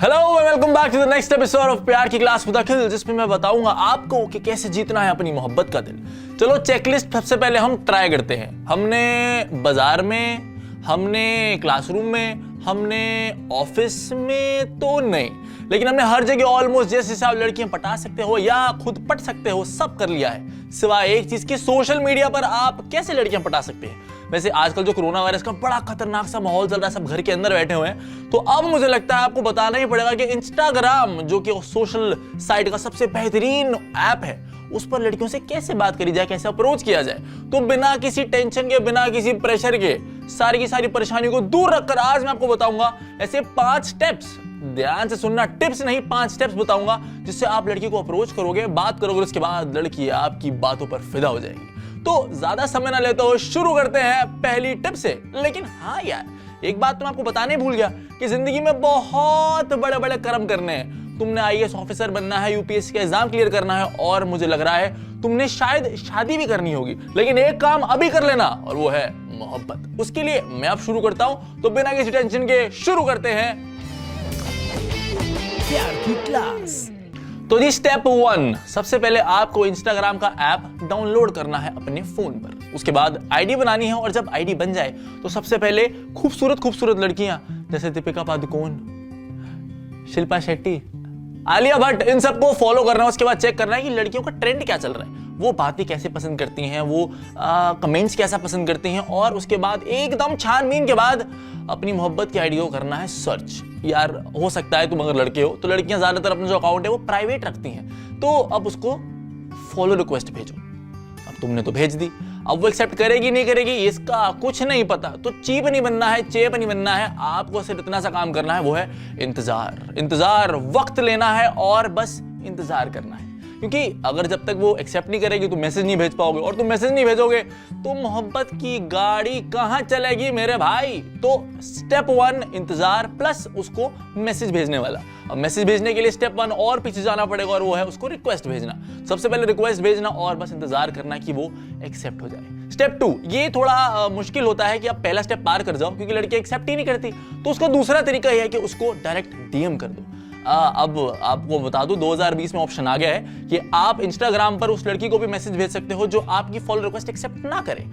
Hello welcome back to the next episode of प्यार की class with अखिल, जिसमें मैं बताऊंगा आपको कि कैसे जीतना है अपनी मोहब्बत का दिल। चलो चेकलिस्ट सबसे पहले हम ट्राई करते हैं। हमने बाजार में, हमने क्लासरूम में, हमने ऑफिस में तो नहीं, लेकिन हमने हर जगह ऑलमोस्ट जैसे से आप लड़कियां पटा सकते हो या खुद पट सकते हो सब कर लिया है, सिवाय एक चीज के, सोशल मीडिया पर आप कैसे लड़कियां पटा सकते हैं। वैसे आजकल जो कोरोना वायरस का बड़ा खतरनाक सा माहौल चल रहा है, सब घर के अंदर बैठे हुए हैं, तो अब मुझे लगता है आपको बताना ही पड़ेगा कि इंस्टाग्राम जो कि सोशल साइट का सबसे बेहतरीन ऐप है, उस पर लड़कियों से कैसे बात करी जाए, कैसे अप्रोच किया जाए। तो बिना किसी टेंशन के, बिना किसी प्रेशर के, सारी की सारी परेशानियों को दूर रखकर आज मैं आपको बताऊंगा ऐसे 5 स्टेप्स। ध्यान से सुनना, टिप्स नहीं, 5 स्टेप्स बताऊंगा जिससे आप लड़की को अप्रोच करोगे, बात करोगे, उसके बाद लड़की आपकी बातों पर फिदा हो जाएगी। तो ज्यादा समय ना लेते हुए शुरू करते हैं पहली टिप से। लेकिन हाँ यार, एक बात तो मैं आपको बताने भूल गया कि जिंदगी में बहुत बड़े बड़े कर्म करने हैं। तुमने आईएएस ऑफिसर बनना है, यूपीएससी का एग्जाम क्लियर करना है, और मुझे लग रहा है तुमने शायद शादी भी करनी होगी। लेकिन एक काम अभी कर लेना, और वो है मोहब्बत। उसके लिए मैं अब शुरू करता हूं, तो बिना किसी टेंशन के शुरू करते हैं प्यार की क्लास। तो जी स्टेप 1, सबसे पहले आपको इंस्टाग्राम का ऐप डाउनलोड करना है अपने फोन पर। उसके बाद आईडी बनानी है, और जब आईडी बन जाए तो सबसे पहले खूबसूरत खूबसूरत लड़कियां जैसे दीपिका पादुकोण, शिल्पा शेट्टी, आलिया भट्ट, इन सबको फॉलो करना है। उसके बाद चेक करना है कि लड़कियों का ट्रेंड क्या चल रहा है, वो बातें कैसे पसंद करती हैं, वो कमेंट्स कैसा पसंद करती हैं, और उसके बाद एकदम छानबीन के बाद अपनी मोहब्बत की आईडी को करना है सर्च। यार हो सकता है तुम अगर लड़के हो तो लड़कियां ज्यादातर अपना जो अकाउंट है वो प्राइवेट रखती हैं, तो अब उसको फॉलो रिक्वेस्ट भेजो। अब तुमने तो भेज दी, अब वो एक्सेप्ट करेगी नहीं करेगी इसका कुछ नहीं पता। तो चीप नहीं बनना है, चेप नहीं बनना है, आपको सिर्फ इतना सा काम करना है, वो है इंतजार, वक्त लेना है और बस इंतजार करना है। क्योंकि अगर जब तक वो एक्सेप्ट नहीं करेगी तो मैसेज नहीं भेज पाओगे, और तुम मैसेज नहीं भेजोगे तो मोहब्बत की गाड़ी कहां चलेगी मेरे भाई। तो स्टेप 1 इंतजार प्लस उसको मैसेज भेजने वाला। अब मैसेज भेजने के लिए स्टेप 1 और पीछे जाना पड़ेगा, और वो है उसको रिक्वेस्ट भेजना। सबसे पहले रिक्वेस्ट भेजना और बस इंतजार करना कि वो एक्सेप्ट हो जाए। स्टेप 2, ये थोड़ा मुश्किल होता है कि आप पहला स्टेप पार कर जाओ, क्योंकि लड़की एक्सेप्ट ही नहीं करती। तो उसका दूसरा तरीका यह है कि उसको डायरेक्ट डीएम कर दो। अब आपको बता दूं 2020 में ऑप्शन आ गया है कि आप इंस्टाग्राम पर उस लड़की को भी मैसेज भेज सकते हो जो आपकी फॉलो रिक्वेस्ट एक्सेप्ट ना करे।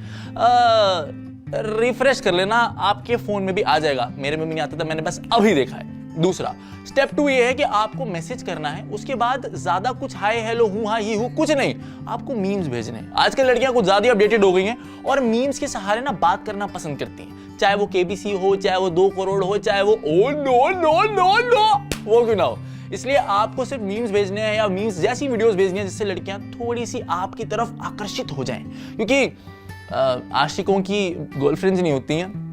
रिफ्रेश कर लेना, आपके फोन में भी आ जाएगा। मेरे में भी नहीं आता था, मैंने बस अभी देखा है। दूसरा स्टेप 2 ये है कि आपको मैसेज करना है, उसके बाद ज्यादा कुछ हाय हेलो हूं हां ही हूं कुछ नहीं, आपको मीम्स भेजने हैं। आजकल लड़कियां कुछ ज्यादा अपडेटेड हो गई हैं और मीम्स के सहारे ना बात करना पसंद करती हैं, चाहे वो केबीसी हो, चाहे वो 2 करोड़ हो, चाहे वो oh no no no no वो क्यों ना हो। इसलिए आपको सिर्फ मीम्स भेजने हैं या मीम्स जैसी वीडियोस भेजनी है जिससे लड़कियां थोड़ी सी आपकी तरफ आकर्षित हो जाएं। क्योंकि आशिकों की गर्लफ्रेंड्स नहीं होती हैं,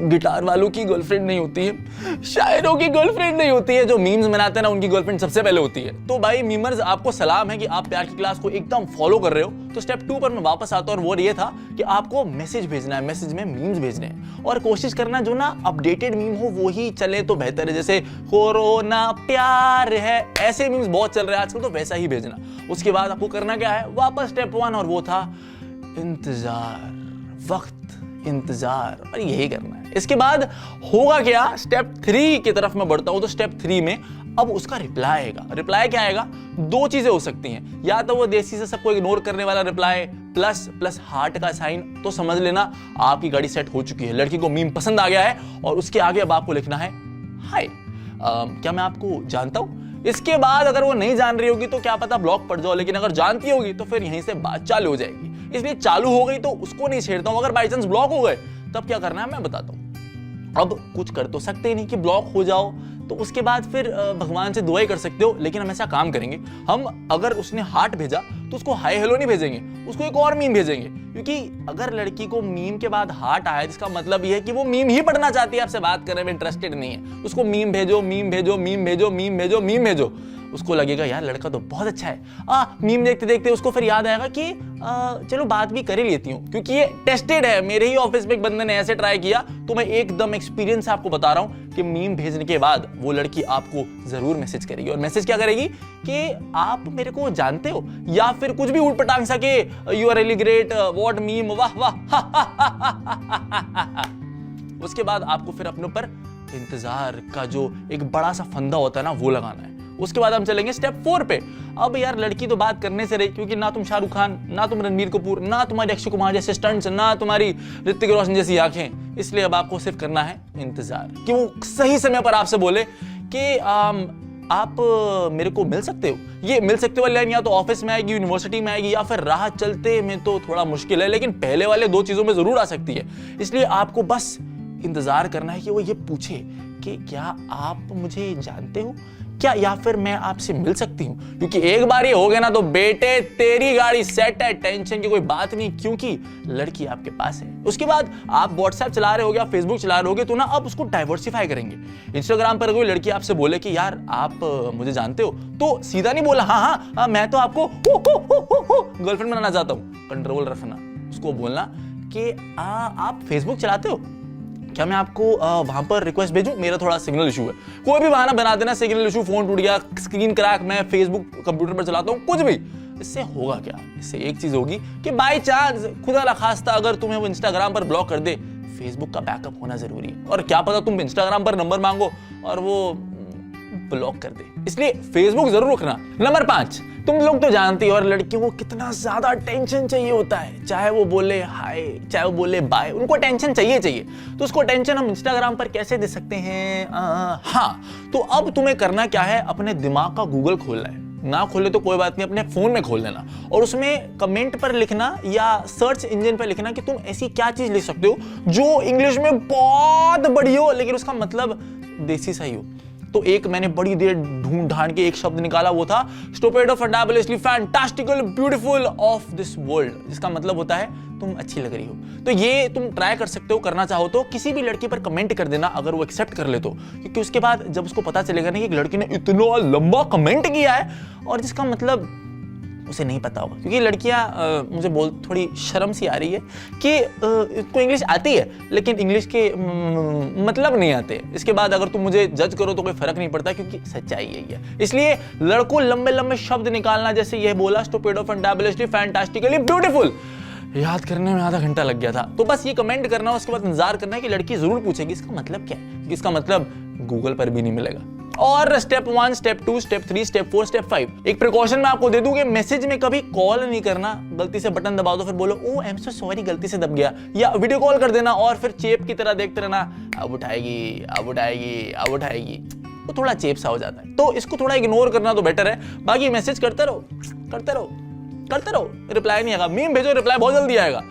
गिटार वालों की गर्लफ्रेंड नहीं होती है, शायरों की गर्लफ्रेंड नहीं होती है, जो मीम्स बनाते हैं ना उनकी गर्लफ्रेंड सबसे पहले होती है। तो भाई मीमर्स, आपको सलाम है कि आप प्यार की क्लास को एकदम फॉलो कर रहे हो। तो स्टेप 2 पर मैं वापस आता हूं, और वो ये था कि आपको मैसेज भेजना है, मैसेज में मीम्स भेजने हैं, और कोशिश करना जो ना अपडेटेड मीम हो वो ही चले तो बेहतर है। जैसे कोरोना प्यार है, ऐसे मीम्स बहुत चल रहे हैं आजकल, तो वैसा ही भेजना। उसके बाद आपको करना क्या है, वापस स्टेप 1, और वो था इंतजार, वक्त, इंतजार, और यही करना है। इसके बाद होगा क्या, स्टेप 3 की तरफ मैं बढ़ता हूं। तो स्टेप 3 में अब उसका रिप्लाई आएगा। रिप्लाई क्या आएगा, 2 चीजें हो सकती हैं, या तो वो देसी से सबको इग्नोर करने वाला रिप्लाई प्लस हार्ट का साइन। तो समझ लेना आपकी गाड़ी सेट हो चुकी है, लड़की को मीम पसंद आ गया है, और उसके आगे अब आपको लिखना है हाय, क्या मैं आपको जानता हूं। इसके बाद अगर वो नहीं जान रही होगी तो क्या पता ब्लॉक पड़ जाओ, लेकिन अगर जानती होगी तो फिर यहीं से बात चालू हो जाएगी। इसलिए चालू हो गई तो उसको नहीं छेड़ता हूं। अगर बाई चांस ब्लॉक हो गए तब क्या करना है मैं बताता हूं। अब कुछ कर तो सकते ही नहीं कि ब्लॉक हो जाओ, तो उसके बाद फिर भगवान से दुआई कर सकते हो। लेकिन हम ऐसा काम करेंगे, हम अगर उसने हार्ट भेजा तो उसको हाय हेलो नहीं भेजेंगे, उसको एक और मीम भेजेंगे। क्योंकि अगर लड़की को मीम के बाद हार्ट आया, इसका मतलब यह है कि वो मीम ही पढ़ना चाहती है, आपसे बात करने में इंटरेस्टेड नहीं है। उसको मीम भेजो, मीम भेजो, मीम भेजो, मीम भेजो, मीम भेजो। उसको लगेगा यार लड़का तो बहुत अच्छा है। मीम देखते देखते उसको फिर याद आएगा कि चलो बात भी कर ही लेती हूँ, क्योंकि ये टेस्टेड है। मेरे ही ऑफिस में एक बंदे ने ऐसे ट्राई किया, तो मैं एकदम एक्सपीरियंस से आपको बता रहा हूँ कि मीम भेजने के बाद वो लड़की आपको जरूर मैसेज करेगी। और मैसेज क्या करेगी कि आप मेरे को जानते हो, या फिर कुछ भी उठ पटांग सके, you are really great, what meme, वाह वाह। उसके बाद आपको फिर अपने ऊपर इंतजार का जो एक बड़ा सा फंदा होता है ना, वो लगाना है। उसके बाद हम चलेंगे स्टेप 4 पे। अब यार लड़की तो बात करने से रही, क्योंकि ना तुम शाहरुख खान, ना तुम रणबीर कपूर, ना तुम्हारी अक्षय कुमार जैसे स्टंट्स, ना तुम्हारी ऋतिक रोशन जैसी आंखें। इसलिए अब आपको सिर्फ करना है इंतजार कि वो सही समय पर आपसे बोले कि आप मेरे को मिल सकते हो। ये मिल सकते वाली लाइन या तो ऑफिस में आएगी, यूनिवर्सिटी में आएगी, या फिर राह चलते में तो थोड़ा मुश्किल है, लेकिन पहले वाले 2 चीजों में जरूर आ सकती है। इसलिए आपको बस इंतजार करना है कि वो ये पूछे कि क्या आप मुझे जानते हो क्या, या फिर मैं आपसे मिल सकती हूं। क्योंकि एक बार ये हो गया ना तो बेटे तेरी गाड़ी सेट है, टेंशन की कोई बात नहीं, क्योंकि लड़की आपके पास है। उसके बाद आप व्हाट्सएप चला रहे होगे, आप फेसबुक चला रहे होगे, तो ना आप उसको डाइवर्सिफाई करेंगे। इंस्टाग्राम पर कोई लड़की आपसे बोले कि यार आप मुझे जानते हो, तो सीधा नहीं बोला हाँ मैं तो आपको गर्लफ्रेंड बनाना चाहता हूं। कंट्रोल रखना, उसको बोलना कि आप फेसबुक चलाते हो क्या, मैं आपको वहां पर रिक्वेस्ट भेजूं, मेरा थोड़ा सिग्नल इशू है। कोई भी बहाना बना देना, सिग्नल इशू, फोन टूट गया, स्क्रीन क्रैक, मैं फेसबुक कंप्यूटर पर चलाता हूं, कुछ भी। इससे होगा क्या? इससे एक चीज होगी कि बाय चांस खुदा न खास्ता अगर तुम्हें वो इंस्टाग्राम पर ब्लॉक कर दे, फेसबुक का बैकअप होना जरूरी है। और क्या पता तुम इंस्टाग्राम पर नंबर मांगो और वो ब्लॉक कर दे, इसलिए फेसबुक जरूर रखना। नंबर 5, तुम लोग तो जानती हो और लड़कियों को कितना ज्यादा टेंशन चाहिए होता है, चाहे वो बोले हाय चाहे वो बोले बाय, उनको टेंशन चाहिए। तो उसको टेंशन हम इंस्टाग्राम पर कैसे दे सकते हैं? हाँ, तो अब तुम्हें करना क्या है, अपने दिमाग का गूगल खोलना है। ना खोले तो कोई बात नहीं, अपने फोन में खोल लेना और उसमें कमेंट पर लिखना या सर्च इंजन पर लिखना कि तुम ऐसी क्या चीज लिख सकते हो जो इंग्लिश में बहुत बड़ी हो लेकिन उसका मतलब देसी सा ही हो। तो एक मैंने बड़ी देर ढूंढ ढांड के एक शब्द निकाला, वो था stupid, fundabulously fantastical beautiful of this world, जिसका मतलब होता है तुम अच्छी लग रही हो। तो ये तुम ट्राई कर सकते हो, करना चाहो तो किसी भी लड़की पर कमेंट कर देना अगर वो एक्सेप्ट कर ले तो, क्योंकि उसके बाद जब उसको पता चलेगा ना कि एक लड़की ने इतना लंबा कमेंट किया है और जिसका मतलब उसे नहीं पता होगा, क्योंकि लड़कियां मुझे थोड़ी शर्म सी आ रही है कि इसको इंग्लिश आती है लेकिन इंग्लिश के मतलब नहीं आते। इसके बाद अगर तुम मुझे जज करो तो कोई फर्क नहीं पड़ता, क्योंकि सच्चाई यही है। इसलिए लड़कों लंबे लंबे शब्द निकालना, जैसे ये बोला स्टुपिड, फंडाबुलसली फैंटास्टिकली ब्यूटीफुल, याद करने में आधा घंटा लग गया था। तो बस ये कमेंट करना, उसके बाद इंतजार करना है कि लड़की जरूर पूछेगी इसका मतलब क्या है, क्योंकि इसका मतलब गूगल पर भी नहीं मिलेगा। और step 1, step 2, step 3, step 4, step 5, एक प्रिकॉशन मैं आपको दे दूं कि मैसेज में कभी कॉल नहीं करना। गलती से बटन दबा दो फिर बोलो ओ आई एम सो सॉरी गलती से दब गया, या वीडियो कॉल कर देना और फिर चेप की तरह देखते रहना, अब उठाएगी अब उठाएगी अब उठाएगी, वो थोड़ा चेप सा हो जाता है। तो इसको थोड़ा इग्नोर करना तो बेटर है। बाकी मैसेज करते रहो करते रहो करते रहो, रिप्लाई नहीं आएगा, मीम भेजो, रिप्लाई बहुत जल्दी आएगा।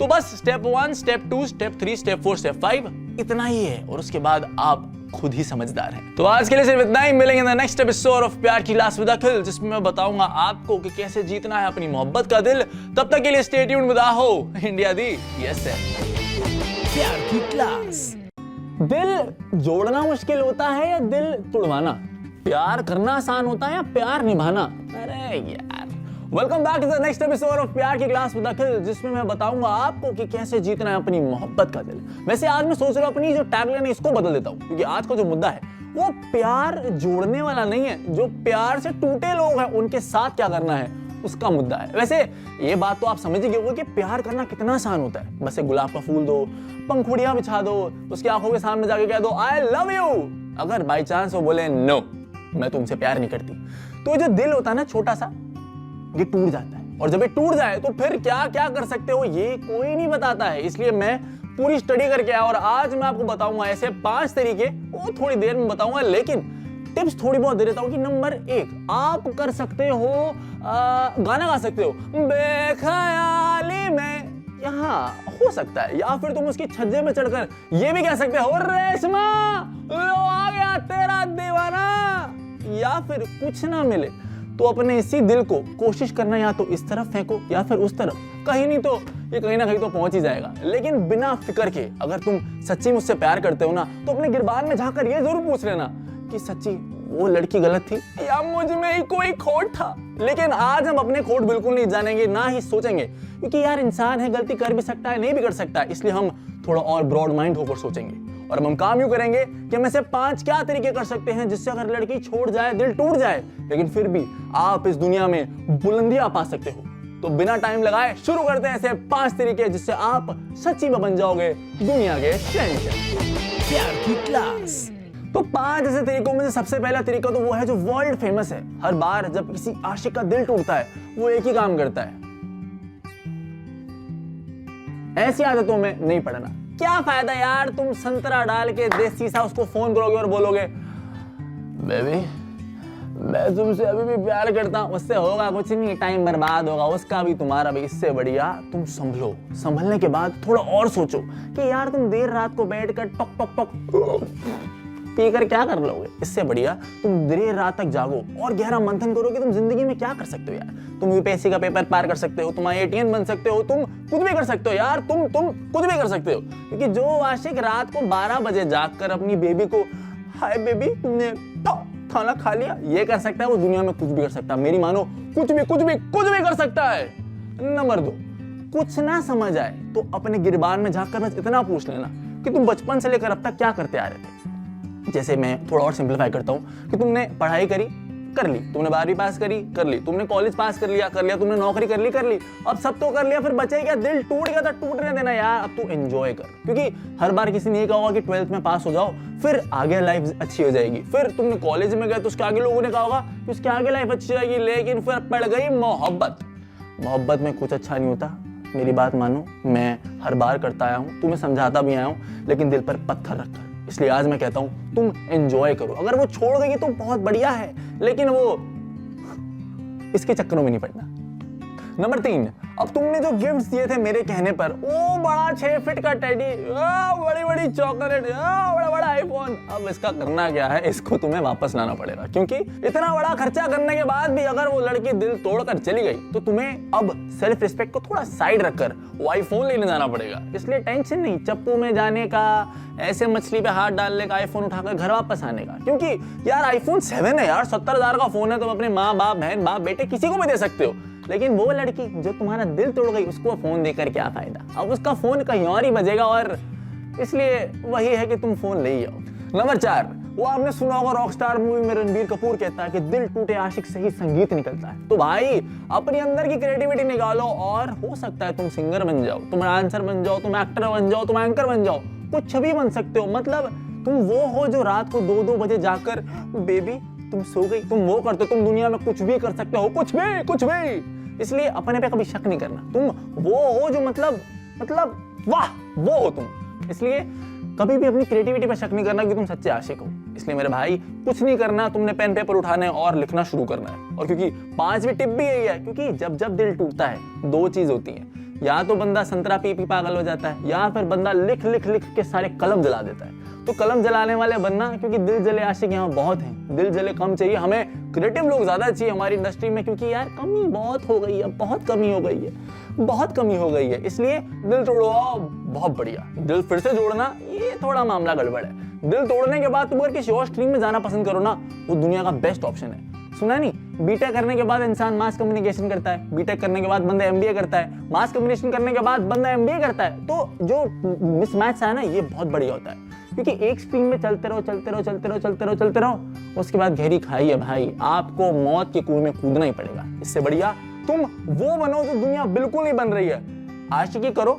तो बस step 1, step 2, step 3, step 4, step 5 इतना ही है, और उसके बाद आप खुद ही समझदार हैं। तो आज के लिए सिर्फ इतना ही, मिलेंगे द नेक्स्ट एपिसोड ऑफ प्यार की क्लास विद अखिल, जिसमें मैं बताऊंगा आपको कि कैसे जीतना है अपनी मोहब्बत का दिल। तब तक के लिए स्टे ट्यून्ड विद आहो इंडिया दी। यस सर, प्यार की क्लास। दिल जोड़ना मुश्किल होता है या दिल तोड़वाना? प्यार करना आसान होता है या प्यार निभाना? अरे यार, welcome back to the next episode of प्यार की क्लास विद अखिल, जिसमें मैं बताऊंगा आपको कि कैसे जीतना है अपनी मोहब्बत का दिल। वैसे आज मैं सोच रहा हूं अपनी जो टैगलाइन है इसको बदल देता हूं, क्योंकि आज का जो मुद्दा है वो प्यार जोड़ने वाला नहीं है, जो प्यार से टूटे लोग हैं उनके साथ क्या करना है उसका मुद्दा है। वैसे ये बात तो आप समझ ही गए होंगे कि प्यार करना कितना आसान होता है। बस एक गुलाब का फूल दो, पंखुड़ियां बिछा दो, उसकी आंखों के सामने जाके कह दो आई लव यू। अगर बाई चांस वो बोले नो मैं तुमसे प्यार नहीं करती, तो जो दिल होता है ना छोटा सा, ये टूट जाता है। और जब ये टूट जाए तो फिर क्या क्या कर सकते हो ये कोई नहीं बताता है। इसलिए मैं पूरी स्टडी करके आया और आज मैं आपको बताऊंगा ऐसे 5 तरीके, वो थोड़ी देर में बताऊंगा, लेकिन टिप्स थोड़ी बहुत दे देता हूं कि नंबर 1 आप कर सकते हो, गाना गा सकते हो बेख्याली में, यहाँ हो सकता है, या फिर तुम उसकी छज्जे में चढ़कर ये भी कह सकते हो रेशमा लो आ गया तेरा दीवाना, या फिर कुछ ना मिले तो अपने इसी दिल को कोशिश करना या तो इस तरफ फेंको या फिर उस तरफ, कहीं नहीं तो ये कहीं ना कहीं तो पहुंच ही जाएगा। लेकिन बिना फिक्र के, अगर तुम सच्ची मुझसे प्यार करते हो ना तो अपने गिरबान में झांककर ये जरूर पूछ लेना कि सच्ची वो लड़की गलत थी या मुझ में ही कोई खोट था। लेकिन आज हम अपने खोट बिल्कुल नहीं जानेंगे, ना ही सोचेंगे, क्योंकि यार इंसान है, गलती कर भी सकता है नहीं भी कर सकता है। इसलिए हम थोड़ा और ब्रॉड माइंड होकर सोचेंगे और हम काम यूं करेंगे कि हम ऐसे 5 क्या तरीके कर सकते हैं जिससे अगर लड़की छोड़ जाए, दिल टूट जाए, लेकिन फिर भी आप इस दुनिया में बुलंदियां पा सकते हो। तो बिना टाइम लगाए शुरू करते हैं ऐसे 5 तरीके जिससे आप सच्ची में बन जाओगे दुनिया के शहंशाह। प्यार की क्लास। तो 5 ऐसे तरीकों में से सबसे पहला तरीका तो वो है जो वर्ल्ड फेमस है। हर बार जब किसी आशिक का दिल टूटता है वो एक ही काम करता है, ऐसी आदतों में नहीं पड़ना। क्या फायदा यार, तुम संतरा डाल के देसी सा उसको फोन करोगे और बोलोगे बेबी मैं तुमसे अभी भी प्यार करता हूं, उससे होगा कुछ नहीं, टाइम बर्बाद होगा उसका भी तुम्हारा भी। इससे बढ़िया तुम संभलो, संभलने के बाद थोड़ा और सोचो कि यार तुम देर रात को बैठकर टक टक टक पीकर क्या कर लोगे। इससे बढ़िया तुम देर रात तक जागो और गहरा मंथन करो कि तुम जिंदगी में क्या कर सकते हो यार। तुम यूपीएससी का पेपर पार कर सकते हो, तुम आईआईटीएन बन सकते हो, तुम कुछ भी कर सकते हो यार, तुम कुछ भी कर सकते हो। क्योंकि जो आशिक रात को 12 बजे जागकर अपनी बेबी को हाय बेबी तुमने खाना खा लिया ये कर सकता है, वो दुनिया में कुछ भी कर सकता है। मेरी मानो कुछ भी कर सकता है। नंबर 2, कुछ ना समझ आए तो अपने गिरबान में झांककर बस इतना पूछ लेना कि तुम बचपन से लेकर अब तक क्या करते आ रहे थे। जैसे मैं थोड़ा और सिंपलीफाई करता हूं कि तुमने पढ़ाई करी, कर ली, तुमने 12वीं पास करी, कर ली, तुमने कॉलेज पास कर लिया, तुमने नौकरी कर ली, अब सब तो कर लिया, फिर बचे क्या, दिल टूट गया तो टूटने देना यार, अब तू एंजॉय कर। क्योंकि हर बार किसी ने ये कहा होगा कि 12th में पास हो जाओ फिर आगे लाइफ अच्छी हो जाएगी, फिर तुमने कॉलेज में गए तो उसके आगे लोगों ने कहा होगा कि उसके आगे लाइफ अच्छी जाएगी, लेकिन फिर पड़ गई मोहब्बत में कुछ अच्छा नहीं होता। मेरी बात मानो, मैं हर बार करता आया हूं, तुम्हें समझाता भी आया हूं, लेकिन दिल पर पत्थर रखकर। इसलिए आज मैं कहता हूं तुम एंजॉय करो। अगर वो छोड़ गई तो बहुत बढ़िया है, लेकिन वो इसके चक्करों में नहीं पड़ना। नंबर 3, अब तुमने जो गिफ्ट्स दिए थे मेरे कहने पर, ओ बड़ा 6 फीट का टेडी, बड़ी बड़ी चॉकलेट, बड़ा आईफोन, अब इसका करना क्या है, इसको तुम्हें वापस लाना पड़ेगा। क्योंकि इतना बड़ा खर्चा करने के बाद भी अगर वो लड़की दिल तोड़कर चली गई तो तुम्हें अब सेल्फ रिस्पेक्ट को थोड़ा साइड रखकर वो आईफोन लेने जाना पड़ेगा। इसलिए टेंशन नहीं, चप्पू में जाने का, ऐसे मछली पे हाथ डालने का, आईफोन उठाकर घर वापस आने का। क्योंकि यार आईफोन 7 है यार, 70,000 का फोन है, तुम अपने माँ बाप, बहन बाप, बेटे किसी को भी दे सकते हो। लेकिन वो लड़की जो तुम्हारा दिल तोड़ गई उसको फोन देकर क्या फायदा, अब उसका फोन कहीं और ही बजेगा, और इसलिए वही है कि तुम फोन ले ही आओ। नंबर 4, वो आपने सुना होगा रॉकस्टार मूवी में रणबीर कपूर कहता है कि दिल टूटे आशिक से ही संगीत निकलता है। तो भाई अपने अंदर की क्रिएटिविटी निकालो और हो सकता है तुम सिंगर बन जाओ, तुम डांसर बन जाओ, तुम एक्टर बन जाओ, तुम एंकर बन जाओ, कुछ भी बन सकते हो। मतलब तुम वो हो जो रात को 2-2 बजे जाकर बेबी तुम सो गई, तुम वो करते हो, तुम दुनिया में कुछ भी कर सकते हो, कुछ भी। इसलिए अपने पे कभी शक नहीं करना, तुम वो हो जो मतलब वाह वो हो तुम। इसलिए कभी भी अपनी क्रिएटिविटी पे शक नहीं करना कि तुम सच्चे आशिक हो। इसलिए मेरे भाई कुछ नहीं करना, तुमने पेन पेपर उठाना है और लिखना शुरू करना है। और क्योंकि 5वीं टिप भी यही है, क्योंकि जब दिल टूटता है 2 चीज होती है, या तो बंदा संतरा पी पागल हो जाता है, या फिर बंदा लिख के सारे कलम जला देता है। तो कलम जलाने वाले बनना, क्योंकि दिल जले आशिक यहाँ बहुत हैं, दिल जले कम चाहिए, हमें क्रिएटिव लोग ज्यादा चाहिए हमारी इंडस्ट्री में। क्योंकि यार कमी बहुत हो गई है, बहुत कमी हो गई है। इसलिए दिल तोड़वाओ, बहुत बढ़िया। दिल फिर से जोड़ना ये थोड़ा मामला गड़बड़ है। दिल तोड़ने के बाद तुम अगर किसी और स्ट्रीम में जाना पसंद करो ना, वो दुनिया का बेस्ट ऑप्शन है। सुना नहीं, बीटेक करने के बाद इंसान मास कम्युनिकेशन करता है, बीटेक करने के बाद बंदा एमबीए करता है, मास कम्युनिकेशन करने के बाद बंदा एमबीए करता है। तो जो मिसमैच है ना, ये बहुत बढ़िया होता है। क्योंकि एक स्ट्रीम में चलते रहो, उसके बाद गहरी खाई है भाई, आपको मौत के कुएं में कूदना ही पड़ेगा। इससे बढ़िया तुम वो बनो जो दुनिया बिल्कुल नहीं बन रही है। आशिकी करो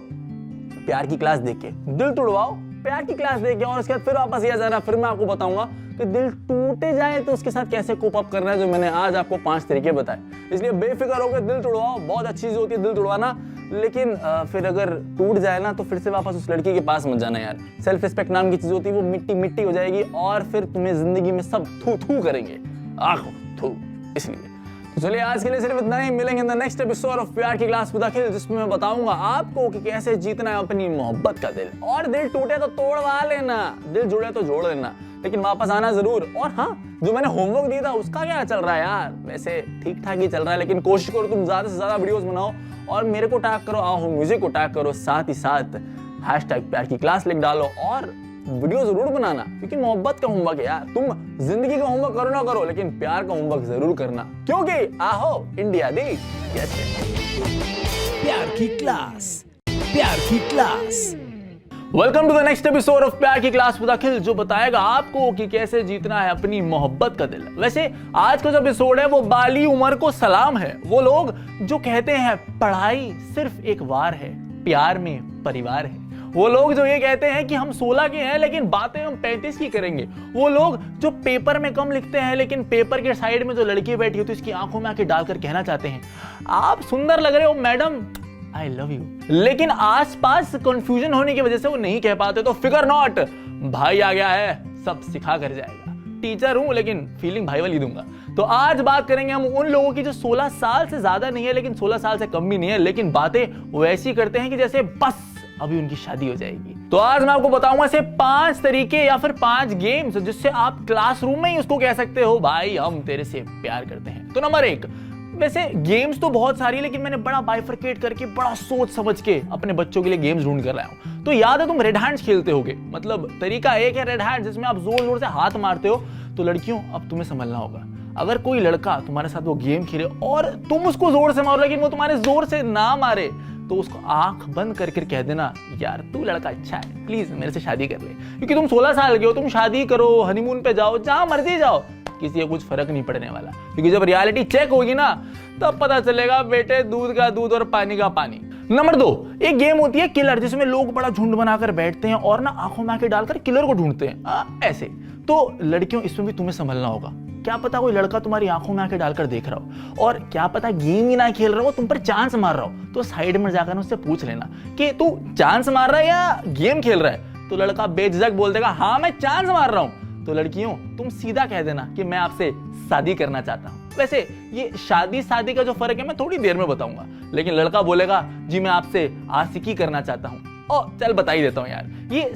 प्यार की क्लास देख के, दिल तोड़वाओ प्यार की क्लास देख के, और उसके बाद फिर वापस ये जाना। फिर मैं आपको बताऊंगा कि दिल टूटे जाए तो उसके साथ कैसे कोप अप करना है, जो मैंने आज आपको 5 तरीके बताए। इसलिए बेफिक्र होकर दिल तोड़वाओ, बहुत अच्छी चीज होती है दिल तोड़वाना। लेकिन फिर अगर टूट जाए ना तो फिर से वापस उस लड़की के पास मत जाना यार। सेल्फ रिस्पेक्ट नाम की चीज होती है, वो मिट्टी हो जाएगी और फिर तुम्हें जिंदगी में सब थू करेंगे, आखो थू। इसलिए तो चलिए आज के लिए सिर्फ इतना ही। मिलेंगे in the next episode of प्यार की क्लास विद अखिल, जिसमें मैं बताऊंगा आपको कि कैसे जीतना है अपनी मोहब्बत का दिल। और दिल टूटे तो तोड़वा लेना, दिल जुड़े तो जोड़ लेना, लेकिन वापस आना जरूर। और हाँ, जो मैंने होमवर्क दिया था उसका क्या चल रहा है यार? वैसे ठीक ठाक ही चल रहा है, लेकिन कोशिश करो तुम ज्यादा से ज्यादा वीडियोस बनाओ और मेरे को टैग करो, आओ म्यूजिक को टैग करो, साथ ही साथ हैशटैग प्यार की क्लास लिख डालो और वीडियो जरूर बनाना। क्योंकि मोहब्बत का होमवर्क है यार। तुम जिंदगी का होमवर्क करो ना करो, लेकिन प्यार का होमवर्क जरूर करना, क्योंकि आहो इंडिया दी। यस, प्यार की क्लास, प्यार की class. Welcome to the next episode of प्यार की क्लास विद अखिल, जो बताएगा आपको कि कैसे जीतना है अपनी मोहब्बत का दिल। वैसे आज का जो एपिसोड है वो बाली उमर को सलाम है। वो लोग जो कहते हैं पढ़ाई सिर्फ एक वार है, प्यार में परिवार है। वो लोग जो ये कहते हैं कि हम 16 के हैं लेकिन बातें हम 35 की करेंगे, वो लोग जो पेपर में कम लिखते हैं लेकिन पेपर के साइड में जो लड़की बैठी होती है उसकी आंखों में आके डालकर कहना चाहते हैं आप सुंदर लग रहे हो मैडम, आई लव यू, लेकिन आसपास कंफ्यूजन होने की वजह से वो नहीं कह पाते। तो फिकर नॉट, भाई आ गया है, सब सिखा कर जाएगा। टीचर हूं लेकिन फीलिंग भाई वाली दूंगा। तो आज बात करेंगे हम उन लोगों की जो 16 साल से ज्यादा नहीं है लेकिन 16 साल से कम भी नहीं है, लेकिन बातें वैसी करते हैं कि जैसे बस अभी उनकी शादी हो जाएगी। तो आज मैं आपको बताऊंगा ऐसे 5 तरीके या फिर 5 गेम्स जिससे आप क्लासरूम में ही उसको कह सकते हो भाई हम तेरे से प्यार करते हैं। तो नंबर 1, वैसे गेम्स तो बहुत सारी है लेकिन मैंने बड़ा बाइफरकेट करके बड़ा सोच समझ के अपने बच्चों के लिए गेम्स ढूंढ कर लाया हूं। तो याद है तुम रेड हैंड्स खेलते होगे, मतलब तरीका एक है रेड हैंड जिसमें आप जोर जोर से हाथ मारते हो। तो लड़कियों अब तुम्हें संभलना होगा, अगर कोई लड़का तुम्हारे साथ वो गेम खेले और तुम उसको जोर से मारो लेकिन वो तुम्हारे जोर से ना मारे तो उसको आंख बंद करके कह देना यार तू लड़का अच्छा है, प्लीज मेरे से शादी कर ले, क्योंकि तुम 16 साल के हो, तुम शादी करो, हनीमून पे जाओ, जहां मर्जी जाओ, किसी को कुछ फर्क नहीं पड़ने वाला। क्योंकि जब रियलिटी चेक होगी ना तब पता चलेगा बेटे दूध का दूध और पानी का पानी। नंबर 2, एक गेम होती है किलर, जिसमें लोग बड़ा झुंड बनाकर बैठते हैं और ना आंखों में आंखें डालकर किलर को ढूंढते हैं ऐसे। तो लड़कियों इसमें भी तुम्हें संभलना होगा, क्या पता कोई लड़का तुम्हारी आंखों में आंखें डालकर देख रहा हो और क्या पता गेम ही ना खेल रहा हो, तुम पर चांस मार रहा हो। तो साइड में जाकर उससे पूछ लेना कि तू चांस मार रहा है या गेम खेल रहा है। तो लड़का बेझिझक बोल देगा हाँ मैं चांस मार रहा हूं। तो लड़कियों तुम सीधा कह देना कि मैं आपसे शादी करना चाहता हूं। वैसे ये शादी का जो फर्क है मैं थोड़ी देर में बताऊंगा, लेकिन लड़का बोलेगा जी मैं आपसे आशिकी करना चाहता हूं। और चल बता ही देता हूं यार, ये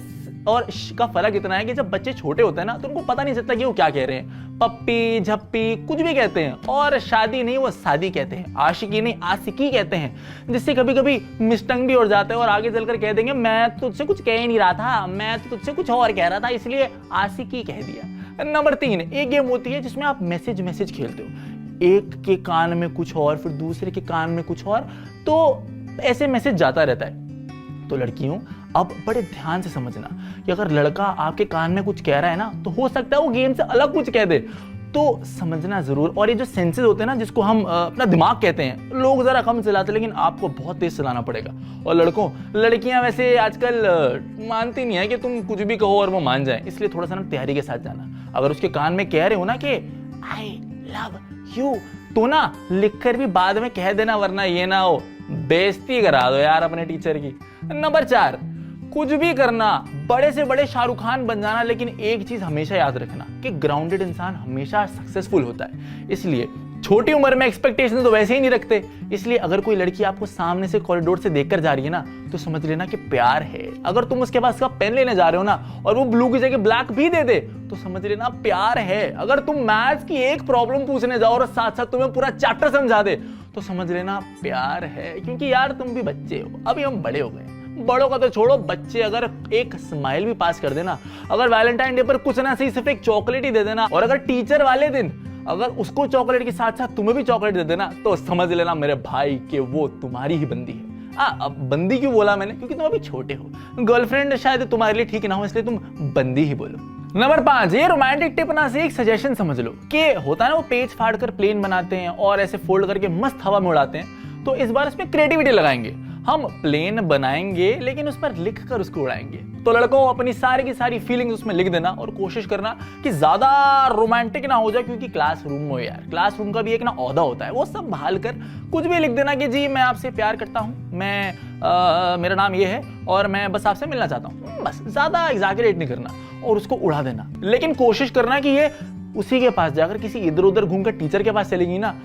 और का फर्क इतना है कि जब बच्चे छोटे होते हैं ना तो उनको पता नहीं चलता कि वो क्या कह रहे हैं, पप्पी झप्पी कुछ भी कहते हैं, और शादी नहीं वो शादी कहते हैं, आशिकी नहीं आशिकी कहते हैं, जिससे कभी कभी मिस्टंग भी हो जाता है और आगे चलकर कह देंगे मैं तुझसे कुछ कह ही नहीं रहा था, मैं तो तुझसे कुछ और कह रहा था इसलिए आशिकी कह दिया। नंबर 3, एक गेम होती है जिसमें आप मैसेज खेलते हो, एक के कान में कुछ और फिर दूसरे के कान में कुछ और, तो ऐसे मैसेज जाता रहता है। तो लड़कियों अब बड़े ध्यान से समझना कि अगर लड़का आपके कान में कुछ कह रहा है ना तो हो सकता है वो गेम से अलग कुछ कह दे, तो समझना जरूर। और ये जो सेंसेस होते हैं ना जिसको हम अपना दिमाग कहते हैं, लोग जरा कम चलाते लेकिन आपको बहुत तेज चलाना पड़ेगा। और लड़कियां वैसे आजकल मानती नहीं है कि तुम कुछ भी कहो और वो मान जाए, इसलिए थोड़ा सा ना तैयारी के साथ जाना। अगर उसके कान में कह रहे हो ना कि आई लव यू तो ना लिखकर भी बाद में कह देना, वरना ये ना हो बेइज्जती करा दो यार अपने टीचर की। नंबर 4, कुछ भी करना, बड़े से बड़े शाहरुख खान बन जाना, लेकिन एक चीज हमेशा याद रखना कि ग्राउंडेड इंसान हमेशा सक्सेसफुल होता है। इसलिए छोटी उम्र में एक्सपेक्टेशन तो वैसे ही नहीं रखते, इसलिए अगर कोई लड़की आपको सामने से कॉरिडोर से देखकर जा रही है ना तो समझ लेना कि प्यार है। अगर तुम उसके पास का पेन लेने जा रहे हो ना और वो ब्लू की जगह ब्लैक भी दे दे तो समझ लेना प्यार है। अगर तुम मैथ्स की एक प्रॉब्लम पूछने जाओ और साथ साथ तुम्हें पूरा चैप्टर समझा दे तो समझ लेना प्यार है, क्योंकि यार तुम भी बच्चे हो, अभी हम बड़े हो गए। बड़ों का तो छोड़ो, बच्चे अगर एक स्माइल भी पास कर देना, अगर वैलेंटाइन डे पर कुछ ना सही सिर्फ एक चॉकलेट ही दे देना, और अगर टीचर वाले दिन अगर उसको चॉकलेट के साथ साथ तुम्हें भी चॉकलेट दे देना तो समझ लेना मेरे भाई कि वो तुम्हारी ही बंदी है। अब बंदी क्यों बोला मैंने, क्योंकि तुम अभी छोटे हो, गर्लफ्रेंड शायद तुम्हारे लिए ठीक ना हो इसलिए तुम बंदी ही बोलो। नंबर 5, ये रोमांटिक टिप ना से एक सजेशन समझ लो कि होता है ना वो पेज फाड़ कर प्लेन बनाते हैं और ऐसे फोल्ड करके मस्त हवा में उड़ाते हैं, तो इस बार इसमें क्रिएटिविटी लगाएंगे। हम प्लेन बनाएंगे लेकिन उस पर लिख कर उसको उड़ाएंगे। तो लड़कों अपनी सारी की सारी फीलिंग्स उसमें लिख देना और कोशिश करना कि ज्यादा रोमांटिक ना हो जाए, क्योंकि क्लासरूम में यार क्लासरूम का भी एक ना ओहदा होता है, वो सब भाल कर कुछ भी लिख देना कि जी मैं आपसे प्यार करता हूँ, मैं मेरा नाम ये है और मैं बस आपसे मिलना चाहता हूँ, बस ज्यादा एग्जैगरेट नहीं करना और उसको उड़ा देना। लेकिन कोशिश करना कि ये उसी के पास जाकर किसी इधर उधर घूमकर टीचर के पास चलेगी ना